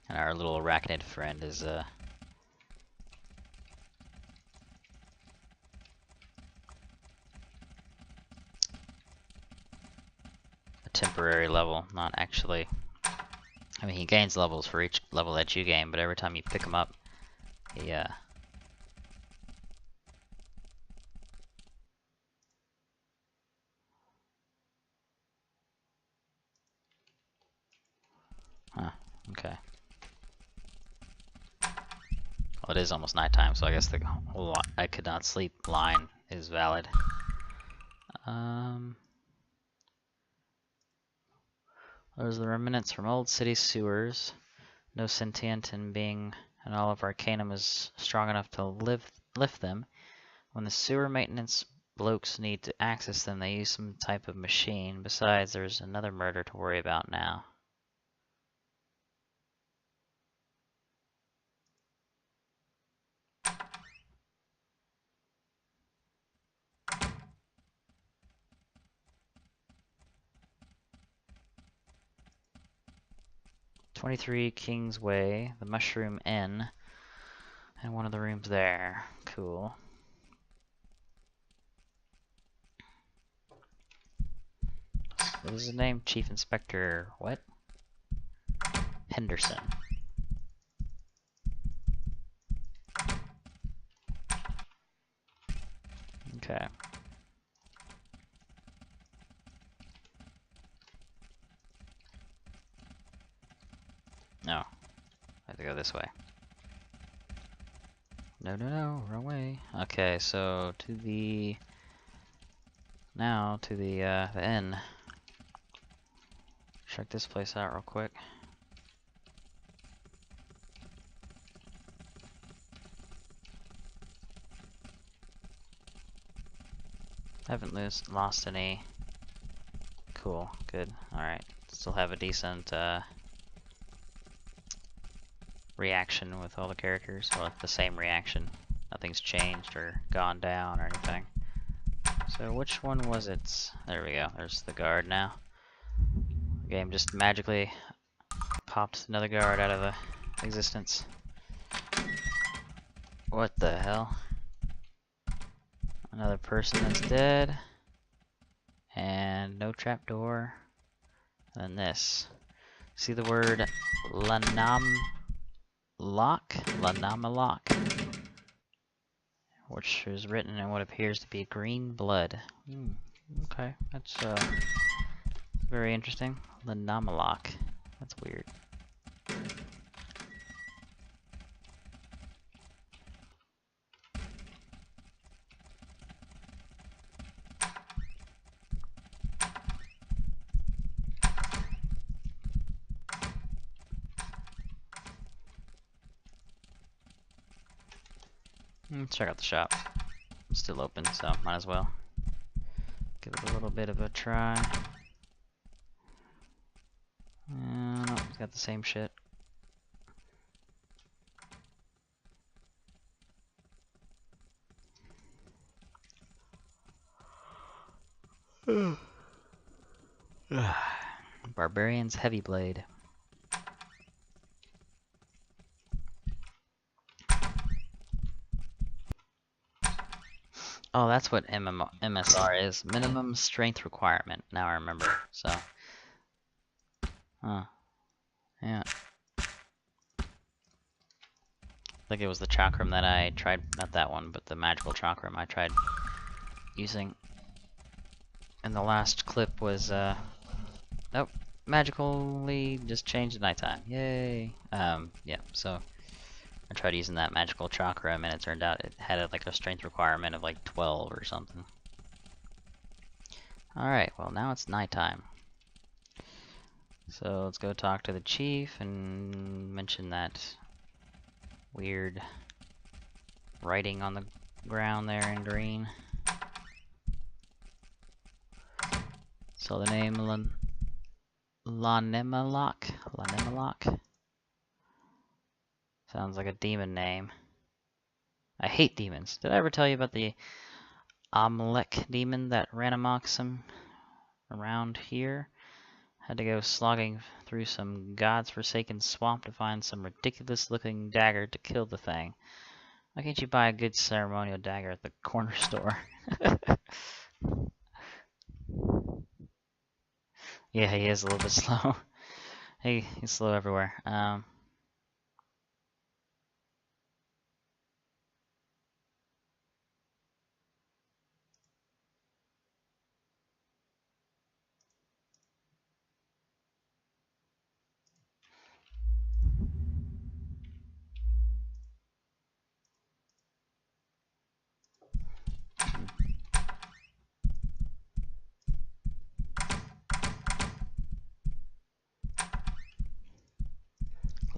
And our little arachnid friend is a temporary level, not actually. I mean, he gains levels for each level that you gain, but every time you pick him up, he Huh, okay. Well, it is almost nighttime, so I guess the whole I could not sleep line is valid. There's the remnants from old city sewers. No sentient in being and all of Arcanum is strong enough to lift them. When the sewer maintenance blokes need to access them, they use some type of machine. Besides, there's another murder to worry about now. "23 Kingsway, the Mushroom Inn, and one of the rooms there." Cool. What is his name? Chief Inspector what? Henderson. Okay. No. I have to go this way. No, no, no, wrong way. Okay, so to the... Now to the inn. Check this place out real quick. Haven't lost any. Cool, good. Alright. Still have a decent reaction with all the characters. Well, the same reaction. Nothing's changed or gone down or anything. So which one was it? There we go. There's the guard now. The game just magically popped another guard out of existence. What the hell? Another person that's dead. And no trapdoor. And this. See the word Lanamalok, which is written in what appears to be green blood. Okay, that's very interesting. Lanamalok. That's weird. Let's check out the shop. It's still open, so might as well give it a little bit of a try. No, it's got the same shit. Barbarian's Heavy Blade. Oh, that's what MSR is. Minimum strength requirement. Now I remember. So. Huh. Yeah. I think it was the chakram that I tried. Not that one, but the magical chakram I tried using. And the last clip was, nope. Magically just changed to nighttime. Yay. Yeah, so. I tried using that magical chakram and it turned out it had like a strength requirement of like 12 or something. Alright, well now it's nighttime. So let's go talk to the chief and mention that weird writing on the ground there in green. So the name Lanimalok. Sounds like a demon name. I hate demons. Did I ever tell you about the Amalek demon that ran amok some around here? Had to go slogging through some god's-forsaken swamp to find some ridiculous-looking dagger to kill the thing. Why can't you buy a good ceremonial dagger at the corner store? Yeah, he is a little bit slow. He's slow everywhere.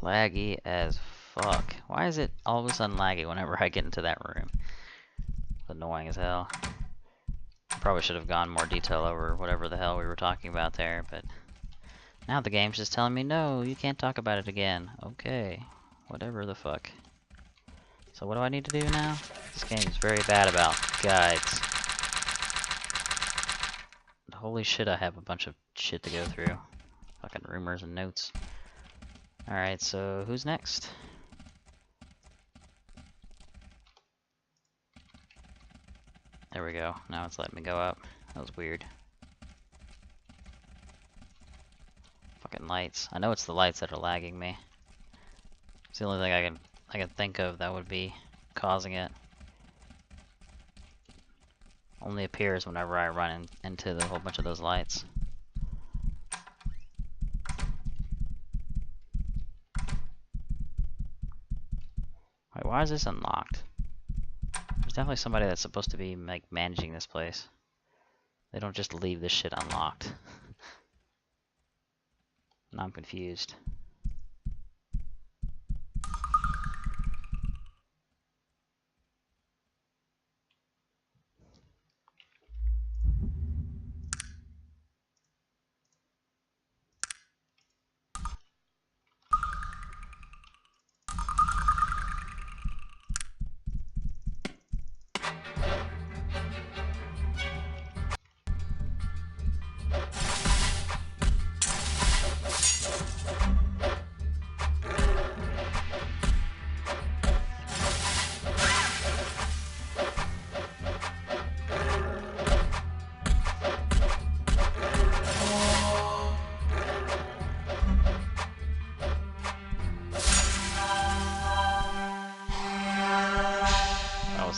Laggy as fuck. Why is it all of a sudden laggy whenever I get into that room? It's annoying as hell. Probably should have gone more detail over whatever the hell we were talking about there, but now the game's just telling me, no, you can't talk about it again. Okay, whatever the fuck. So what do I need to do now? This game is very bad about guides. Holy shit, I have a bunch of shit to go through. Fucking rumors and notes. Alright, so who's next? There we go. Now it's letting me go up. That was weird. Fucking lights. I know it's the lights that are lagging me. It's the only thing I can think of that would be causing it. Only appears whenever I run into the whole bunch of those lights. Wait, why is this unlocked? There's definitely somebody that's supposed to be like managing this place. They don't just leave this shit unlocked. Now I'm confused.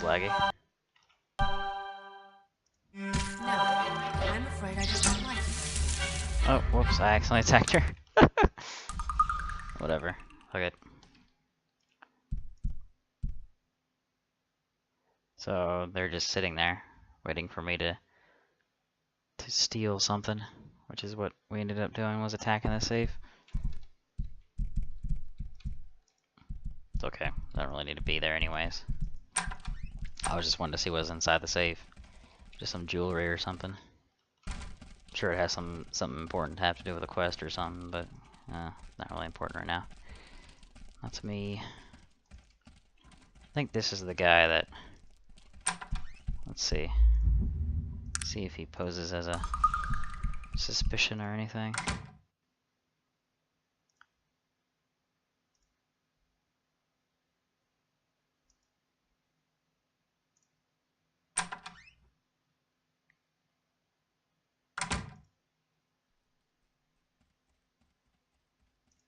Laggy. No, I'm afraid I just don't like it. Oh, whoops, I accidentally attacked her. Whatever. Fuck it. So they're just sitting there, waiting for me to steal something, which is what we ended up doing, was attacking the safe. It's okay. I don't really need to be there anyways. I was just wanting to see what was inside the safe. Just some jewelry or something. I'm sure it has something important to have to do with a quest or something, but not really important right now. That's me. I think this is the guy that... Let's see. See if he poses as a suspicion or anything.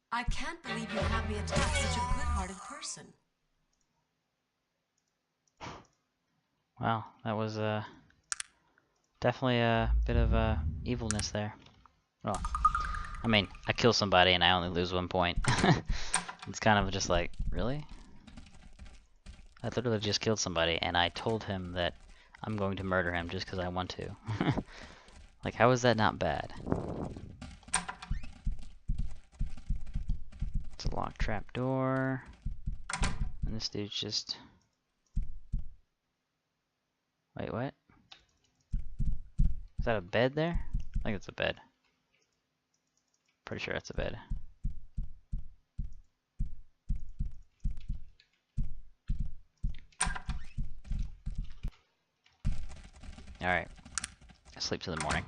I can't believe you have me attack such a good-hearted person. Wow, that was definitely a bit of evilness there. Well, I mean, I kill somebody and I only lose 1 point. It's kind of just like, really? I literally just killed somebody and I told him that I'm going to murder him just because I want to. Like, how is that not bad? It's a locked trap door. And this dude's just... Wait, what? Is that a bed there? I think it's a bed. Pretty sure that's a bed. Alright. Sleep till the morning.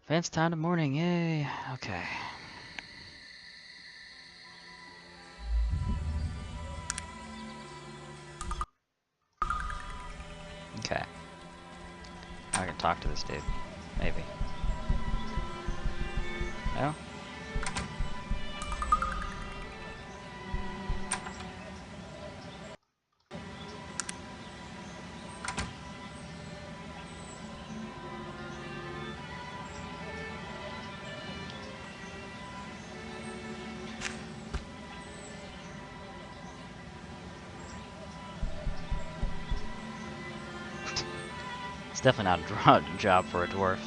Advance time to morning, yay! Okay. Okay. I can talk to this dude. Maybe. No? It's definitely not a job for a dwarf.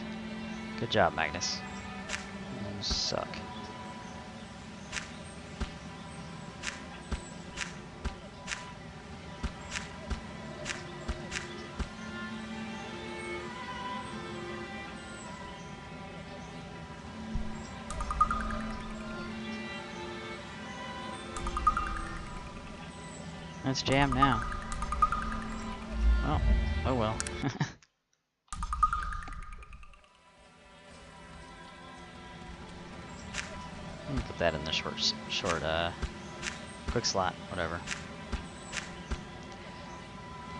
Good job, Magnus. You suck. It's jammed now. Well, oh well. I'm gonna put that in the short, quick slot, whatever.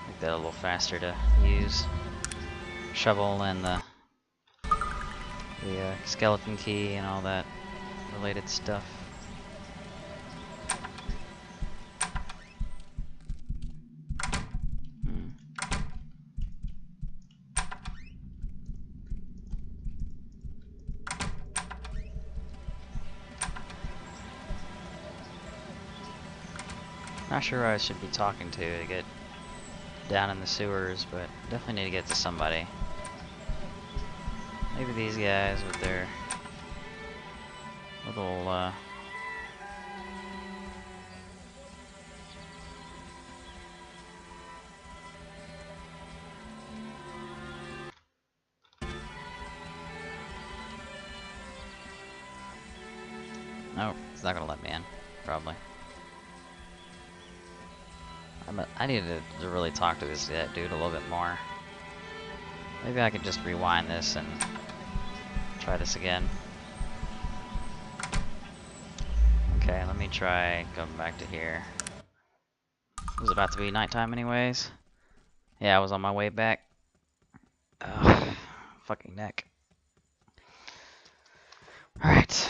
Make that a little faster to use. Shovel and the skeleton key and all that related stuff. Not sure who I should be talking to get down in the sewers, but definitely need to get to somebody. Maybe these guys with their little no, it's not gonna let me in, probably. I need to really talk to this dude a little bit more. Maybe I could just rewind this and try this again. Okay, let me try going back to here. It was about to be nighttime anyways. Yeah, I was on my way back. Ugh, fucking neck. Alright.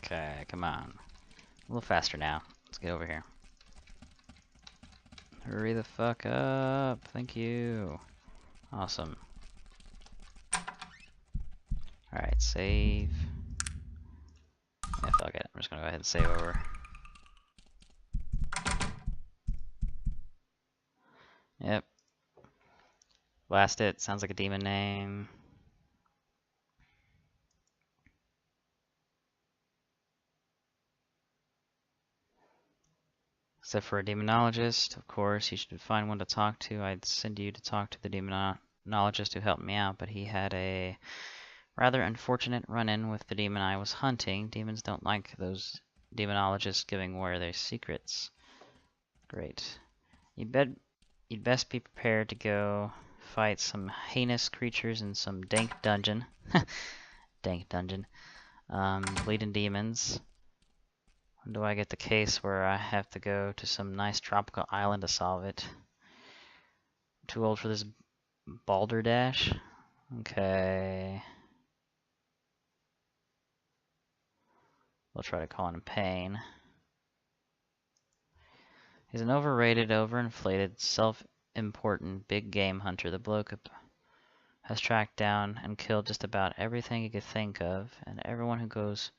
Okay, come on. A little faster now. Let's get over here. Hurry the fuck up. Thank you. Awesome. Alright, save. Yeah, fuck it. I'm just gonna go ahead and save over. Yep. Blast it. Sounds like a demon name. Except for a demonologist, of course, you should find one to talk to. I'd send you to talk to the demonologist who helped me out, but he had a rather unfortunate run-in with the demon I was hunting. Demons don't like those demonologists giving away their secrets. Great. You'd best be prepared to go fight some heinous creatures in some dank dungeon. Dank dungeon. Bleeding demons. When do I get the case where I have to go to some nice tropical island to solve it? I'm too old for this balderdash. Okay. We'll try to call him Pain. He's an overrated, overinflated, self-important big game hunter. The bloke has tracked down and killed just about everything he could think of, and everyone goes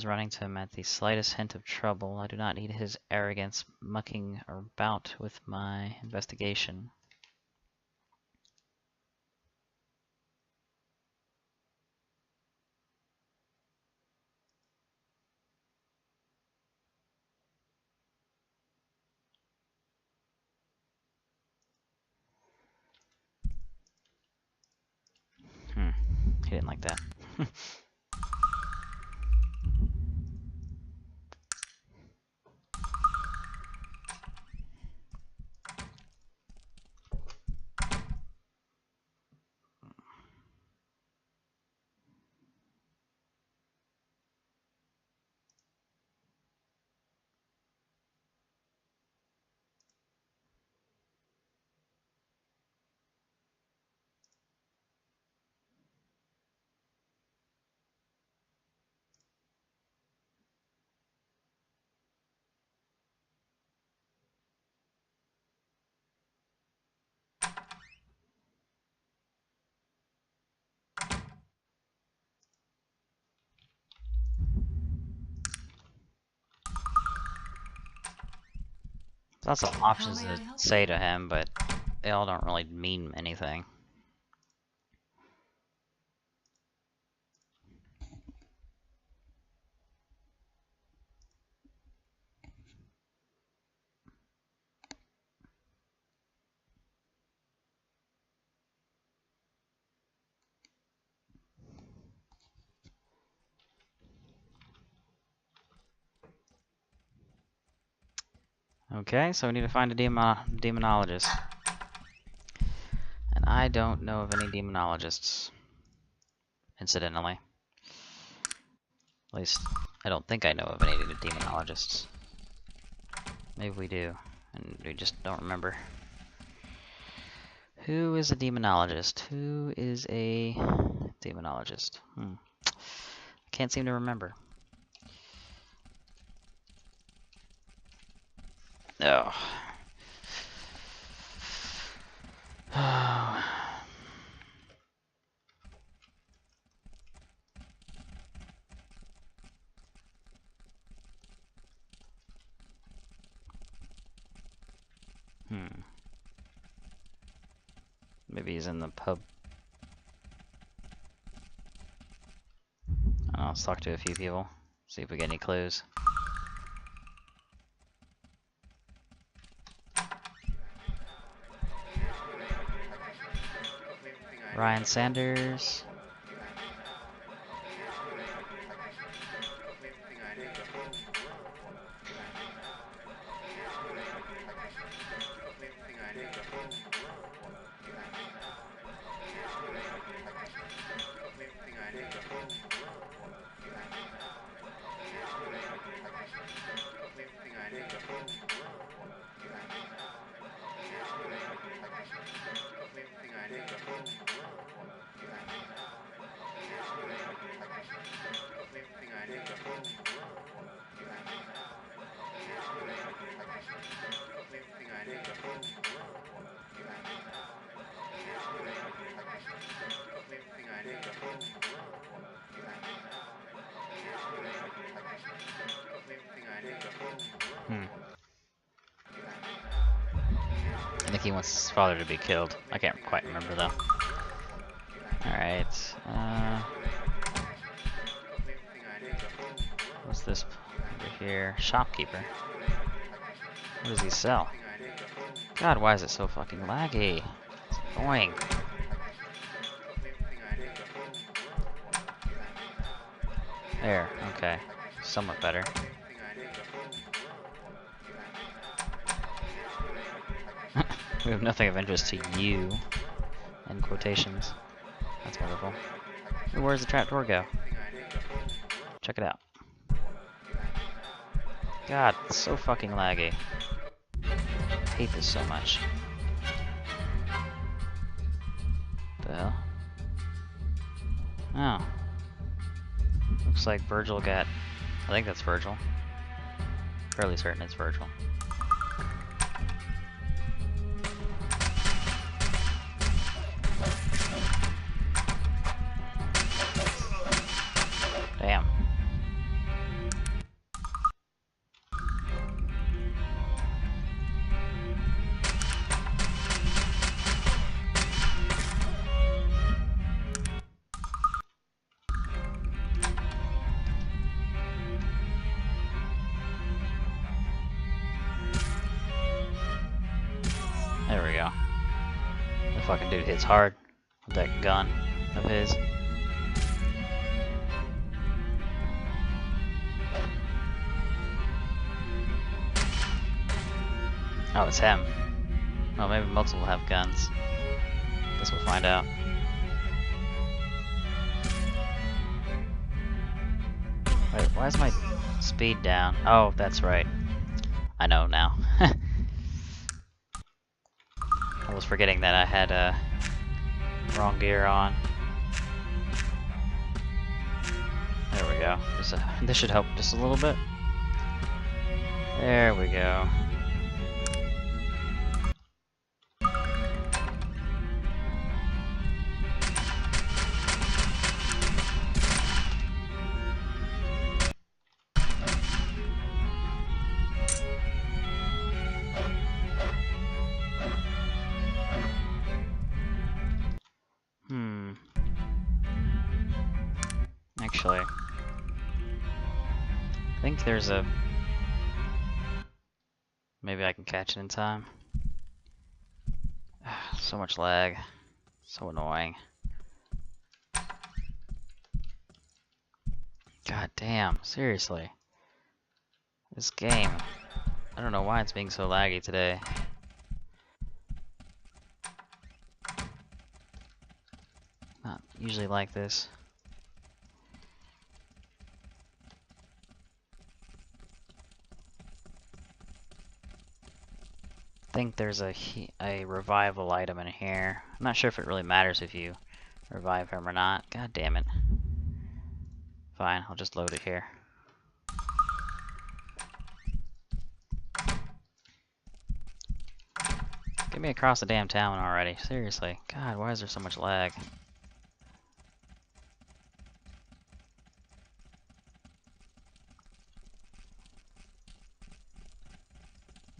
running to him at the slightest hint of trouble. I do not need his arrogance mucking about with my investigation. He didn't like that. Lots of options to say to him, but they all don't really mean anything. Okay, so we need to find a demonologist. And I don't know of any demonologists. Incidentally. At least, I don't think I know of any demonologists. Maybe we do, and we just don't remember. Who is a demonologist? Who is a demonologist? I can't seem to remember. Oh. Maybe he's in the pub. Let's talk to a few people. See if we get any clues. Ryan Sanders. I think he wants his father to be killed. I can't quite remember though. Alright. What's this over here? Shopkeeper. What does he sell? God, why is it so fucking laggy? It's annoying. There, okay. Somewhat better. We have nothing of interest to you. In quotations. That's wonderful. Ooh, where's the trapdoor go? Check it out. God, it's so fucking laggy. I hate this so much. The hell? Oh. Looks like Virgil got... I think that's Virgil. Fairly certain it's Virgil. Damn. There we go. The fucking dude hits hard with that gun of his. Oh, it's him. Well, maybe multiple will have guns. Guess we'll find out. Wait, why is my speed down? Oh, that's right. I know now. I was forgetting that I had wrong gear on. There we go. This should help just a little bit. There we go. Actually, I think there's a... Maybe I can catch it in time. So much lag. So annoying. God damn, seriously. This game. I don't know why it's being so laggy today. Not usually like this. I think there's a revival item in here. I'm not sure if it really matters if you revive him or not. God damn it. Fine, I'll just load it here. Get me across the damn town already. Seriously. God, why is there so much lag?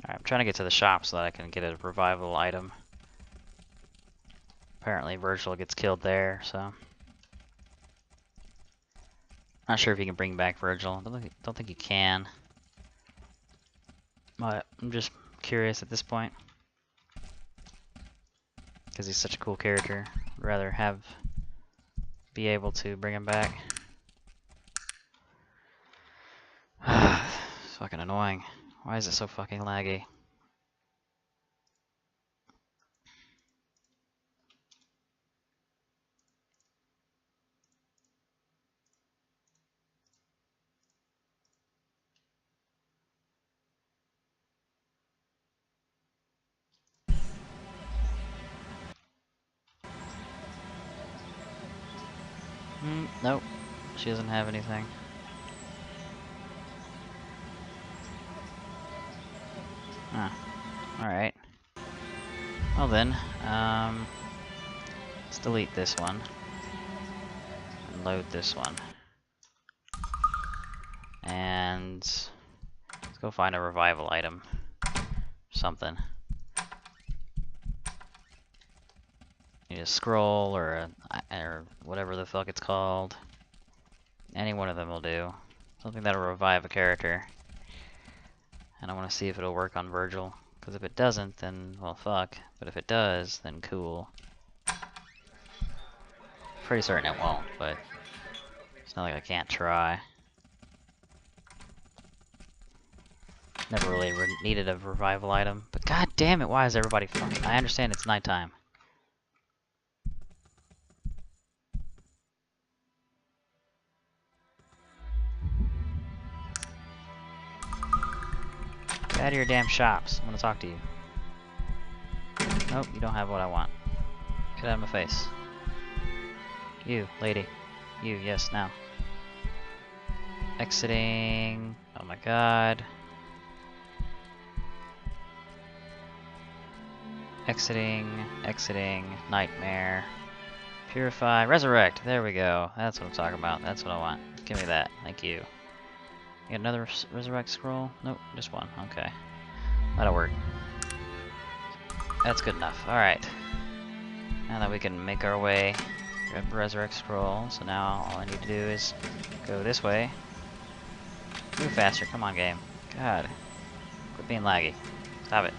Alright, I'm trying to get to the shop so that I can get a revival item. Apparently Virgil gets killed there, so... Not sure if you can bring back Virgil. Don't think you can. But I'm just curious at this point. Because he's such a cool character. I'd rather be able to bring him back. It's fucking annoying. Why is it so fucking laggy? Nope. She doesn't have anything. Huh. Alright. Well then, let's delete this one. And load this one. And let's go find a revival item. Something. Need a scroll or whatever the fuck it's called. Any one of them will do. Something that'll revive a character. And I want to see if it'll work on Virgil. Because if it doesn't, then, well, fuck. But if it does, then cool. Pretty certain it won't, but it's not like I can't try. Never really needed a revival item. But god damn it, why is everybody fucking... I understand it's nighttime. Get out of your damn shops. I want to talk to you. Nope, you don't have what I want. Get out of my face. You, lady. You, yes, now. Exiting. Oh my god. Exiting, nightmare. Purify, resurrect. There we go. That's what I'm talking about. That's what I want. Give me that. Thank you. You got another resurrect scroll? Nope, just one. Okay. That'll work. That's good enough. Alright. Now that we can make our way, grab the resurrect scroll. So now all I need to do is go this way. Move faster. Come on, game. God. Quit being laggy. Stop it.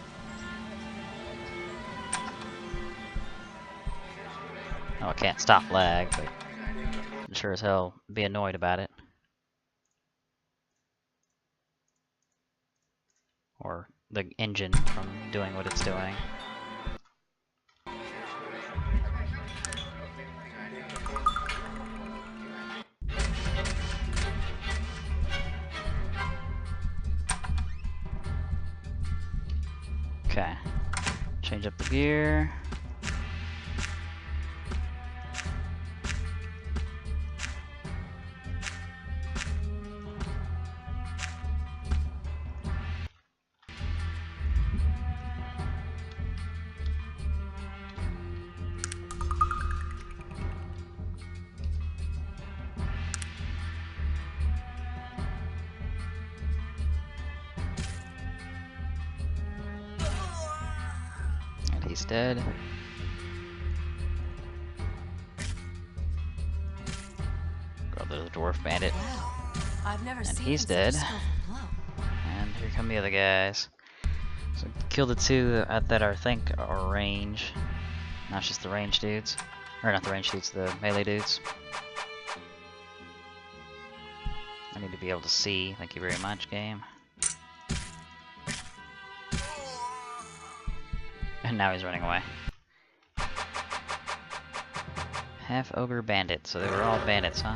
Oh, I can't stop lag, but I'm sure as hell be annoyed about it. Or the engine from doing what it's doing. Okay. Change up the gear. He's dead. Girl, there's a dwarf bandit. I've never And seen he's such a dead. skillful blow. And here come the other guys. So kill the two that I think are range. Not just the range dudes. Or not the range dudes, the melee dudes. I need to be able to see. Thank you very much, game. And now he's running away. Half ogre bandit, so they were all bandits, huh?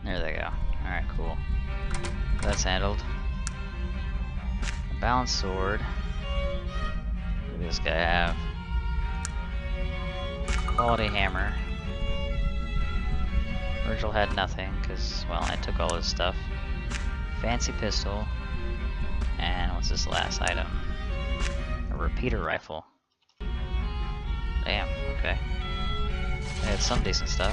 There they go. Alright, cool. That's handled. A balanced sword. What does this guy have? Quality hammer. Virgil had nothing, because, well, I took all his stuff. Fancy pistol. And what's this last item? A repeater rifle. Damn, okay. They had some decent stuff.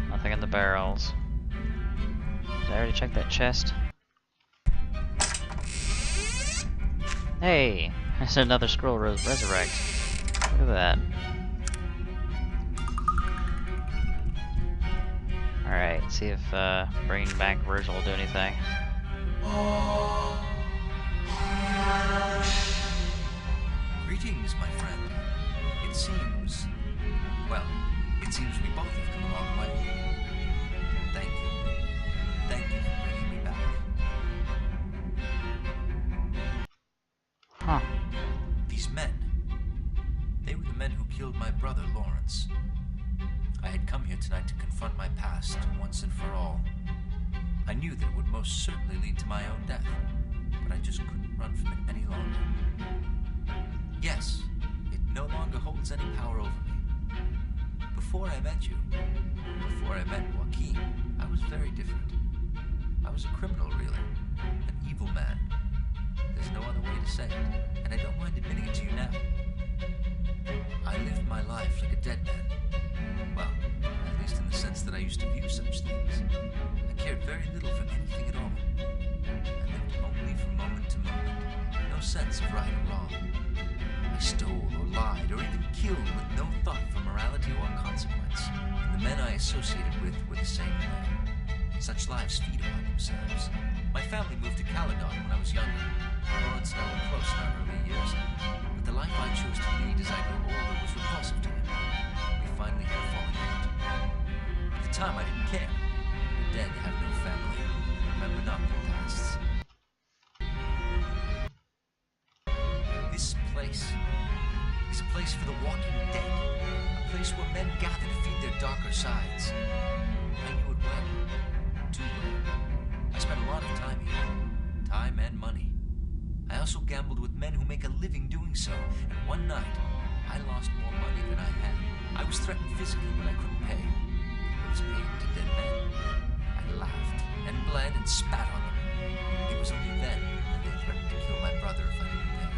Nothing in the barrels. Did I already check that chest? Hey! There's another scroll resurrect. Look at that. Alright, see if bringing back Virgil will do anything. Greetings, my friend. It seems... well, it seems we both have come a long way. Thank you. Thank you for bringing me back. Huh. These men. They were the men who killed my brother, Lawrence. I had come here tonight to confront my past, once and for all. I knew that it would most certainly lead to my own death, but I just couldn't run from it any longer. Yes, it no longer holds any power over me. Before I met you, before I met Joaquin, I was very different. I was a criminal, really. An evil man. There's no other way to say it, and I don't mind admitting it to you now. I lived my life like a dead man. Well, at least in the sense that I used to view such things. I cared very little for anything at all. I lived only from moment to moment. No sense of right or wrong. I stole or lied or even killed with no thought for morality or consequence. And the men I associated with were the same way. Such lives feed upon themselves. My family moved to Caledon when I was younger. Lawrence and I were close in our early years, but the life I chose to lead as I grew older was repulsive to him. We finally had a falling out. At the time, I didn't care. The dead have no family. Remember not their pasts. This place is a place for the walking dead. A place where men gather to feed their darker sides. I knew it well. Too well. I spent a lot of time here. Time and money. I also gambled with men who make a living doing so, and one night, I lost more money than I had. I was threatened physically when I couldn't pay. What is paid to dead men? I laughed and bled and spat on them. It was only then that they threatened to kill my brother if I didn't pay.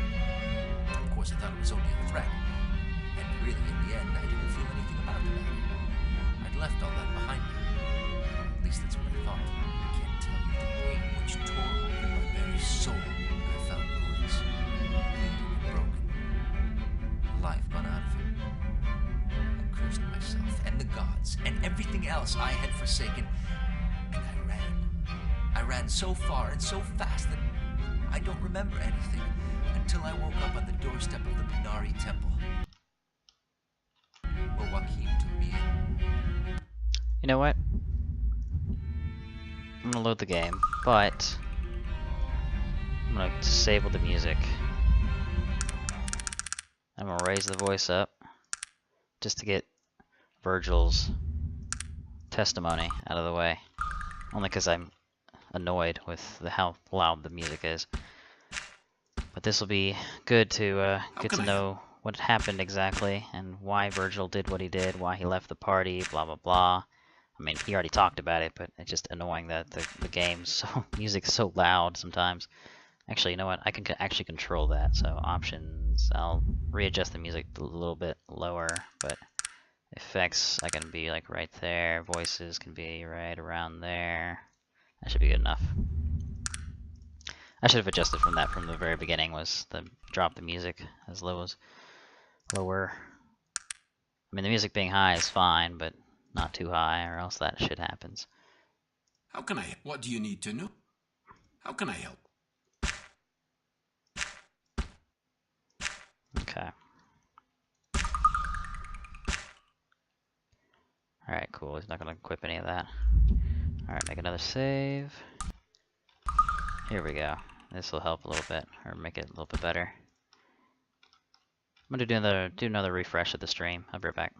Of course, I thought it was only a threat, and really, in the end, I didn't feel anything about the matter. I'd left all that behind me. At least that's what I thought. I can't tell you the pain which tore open my very soul. Life gone out of him. I cursed myself and the gods and everything else I had forsaken, and I ran. I ran so far and so fast that I don't remember anything until I woke up on the doorstep of the Pinari Temple, where Joaquin took me in. You know what? I'm gonna load the game, but I'm gonna disable the music. I'm gonna raise the voice up just to get Virgil's testimony out of the way. Only because I'm annoyed with how loud the music is. But this will be good to get to know what happened exactly and why Virgil did what he did, why he left the party, blah blah blah. I mean, he already talked about it, but it's just annoying that the game's so music is so loud sometimes. Actually, you know what? I can actually control that. So options, I'll readjust the music a little bit lower, but effects, I can be like right there. Voices can be right around there. That should be good enough. I should have adjusted from that from the very beginning. Was the drop the music as low as lower. I mean, the music being high is fine, but not too high, or else that shit happens. How can I? What do you need to know? How can I help? Okay. Alright, cool. He's not going to equip any of that. Alright, make another save. Here we go. This will help a little bit, or make it a little bit better. I'm going to do another refresh of the stream. I'll be right back.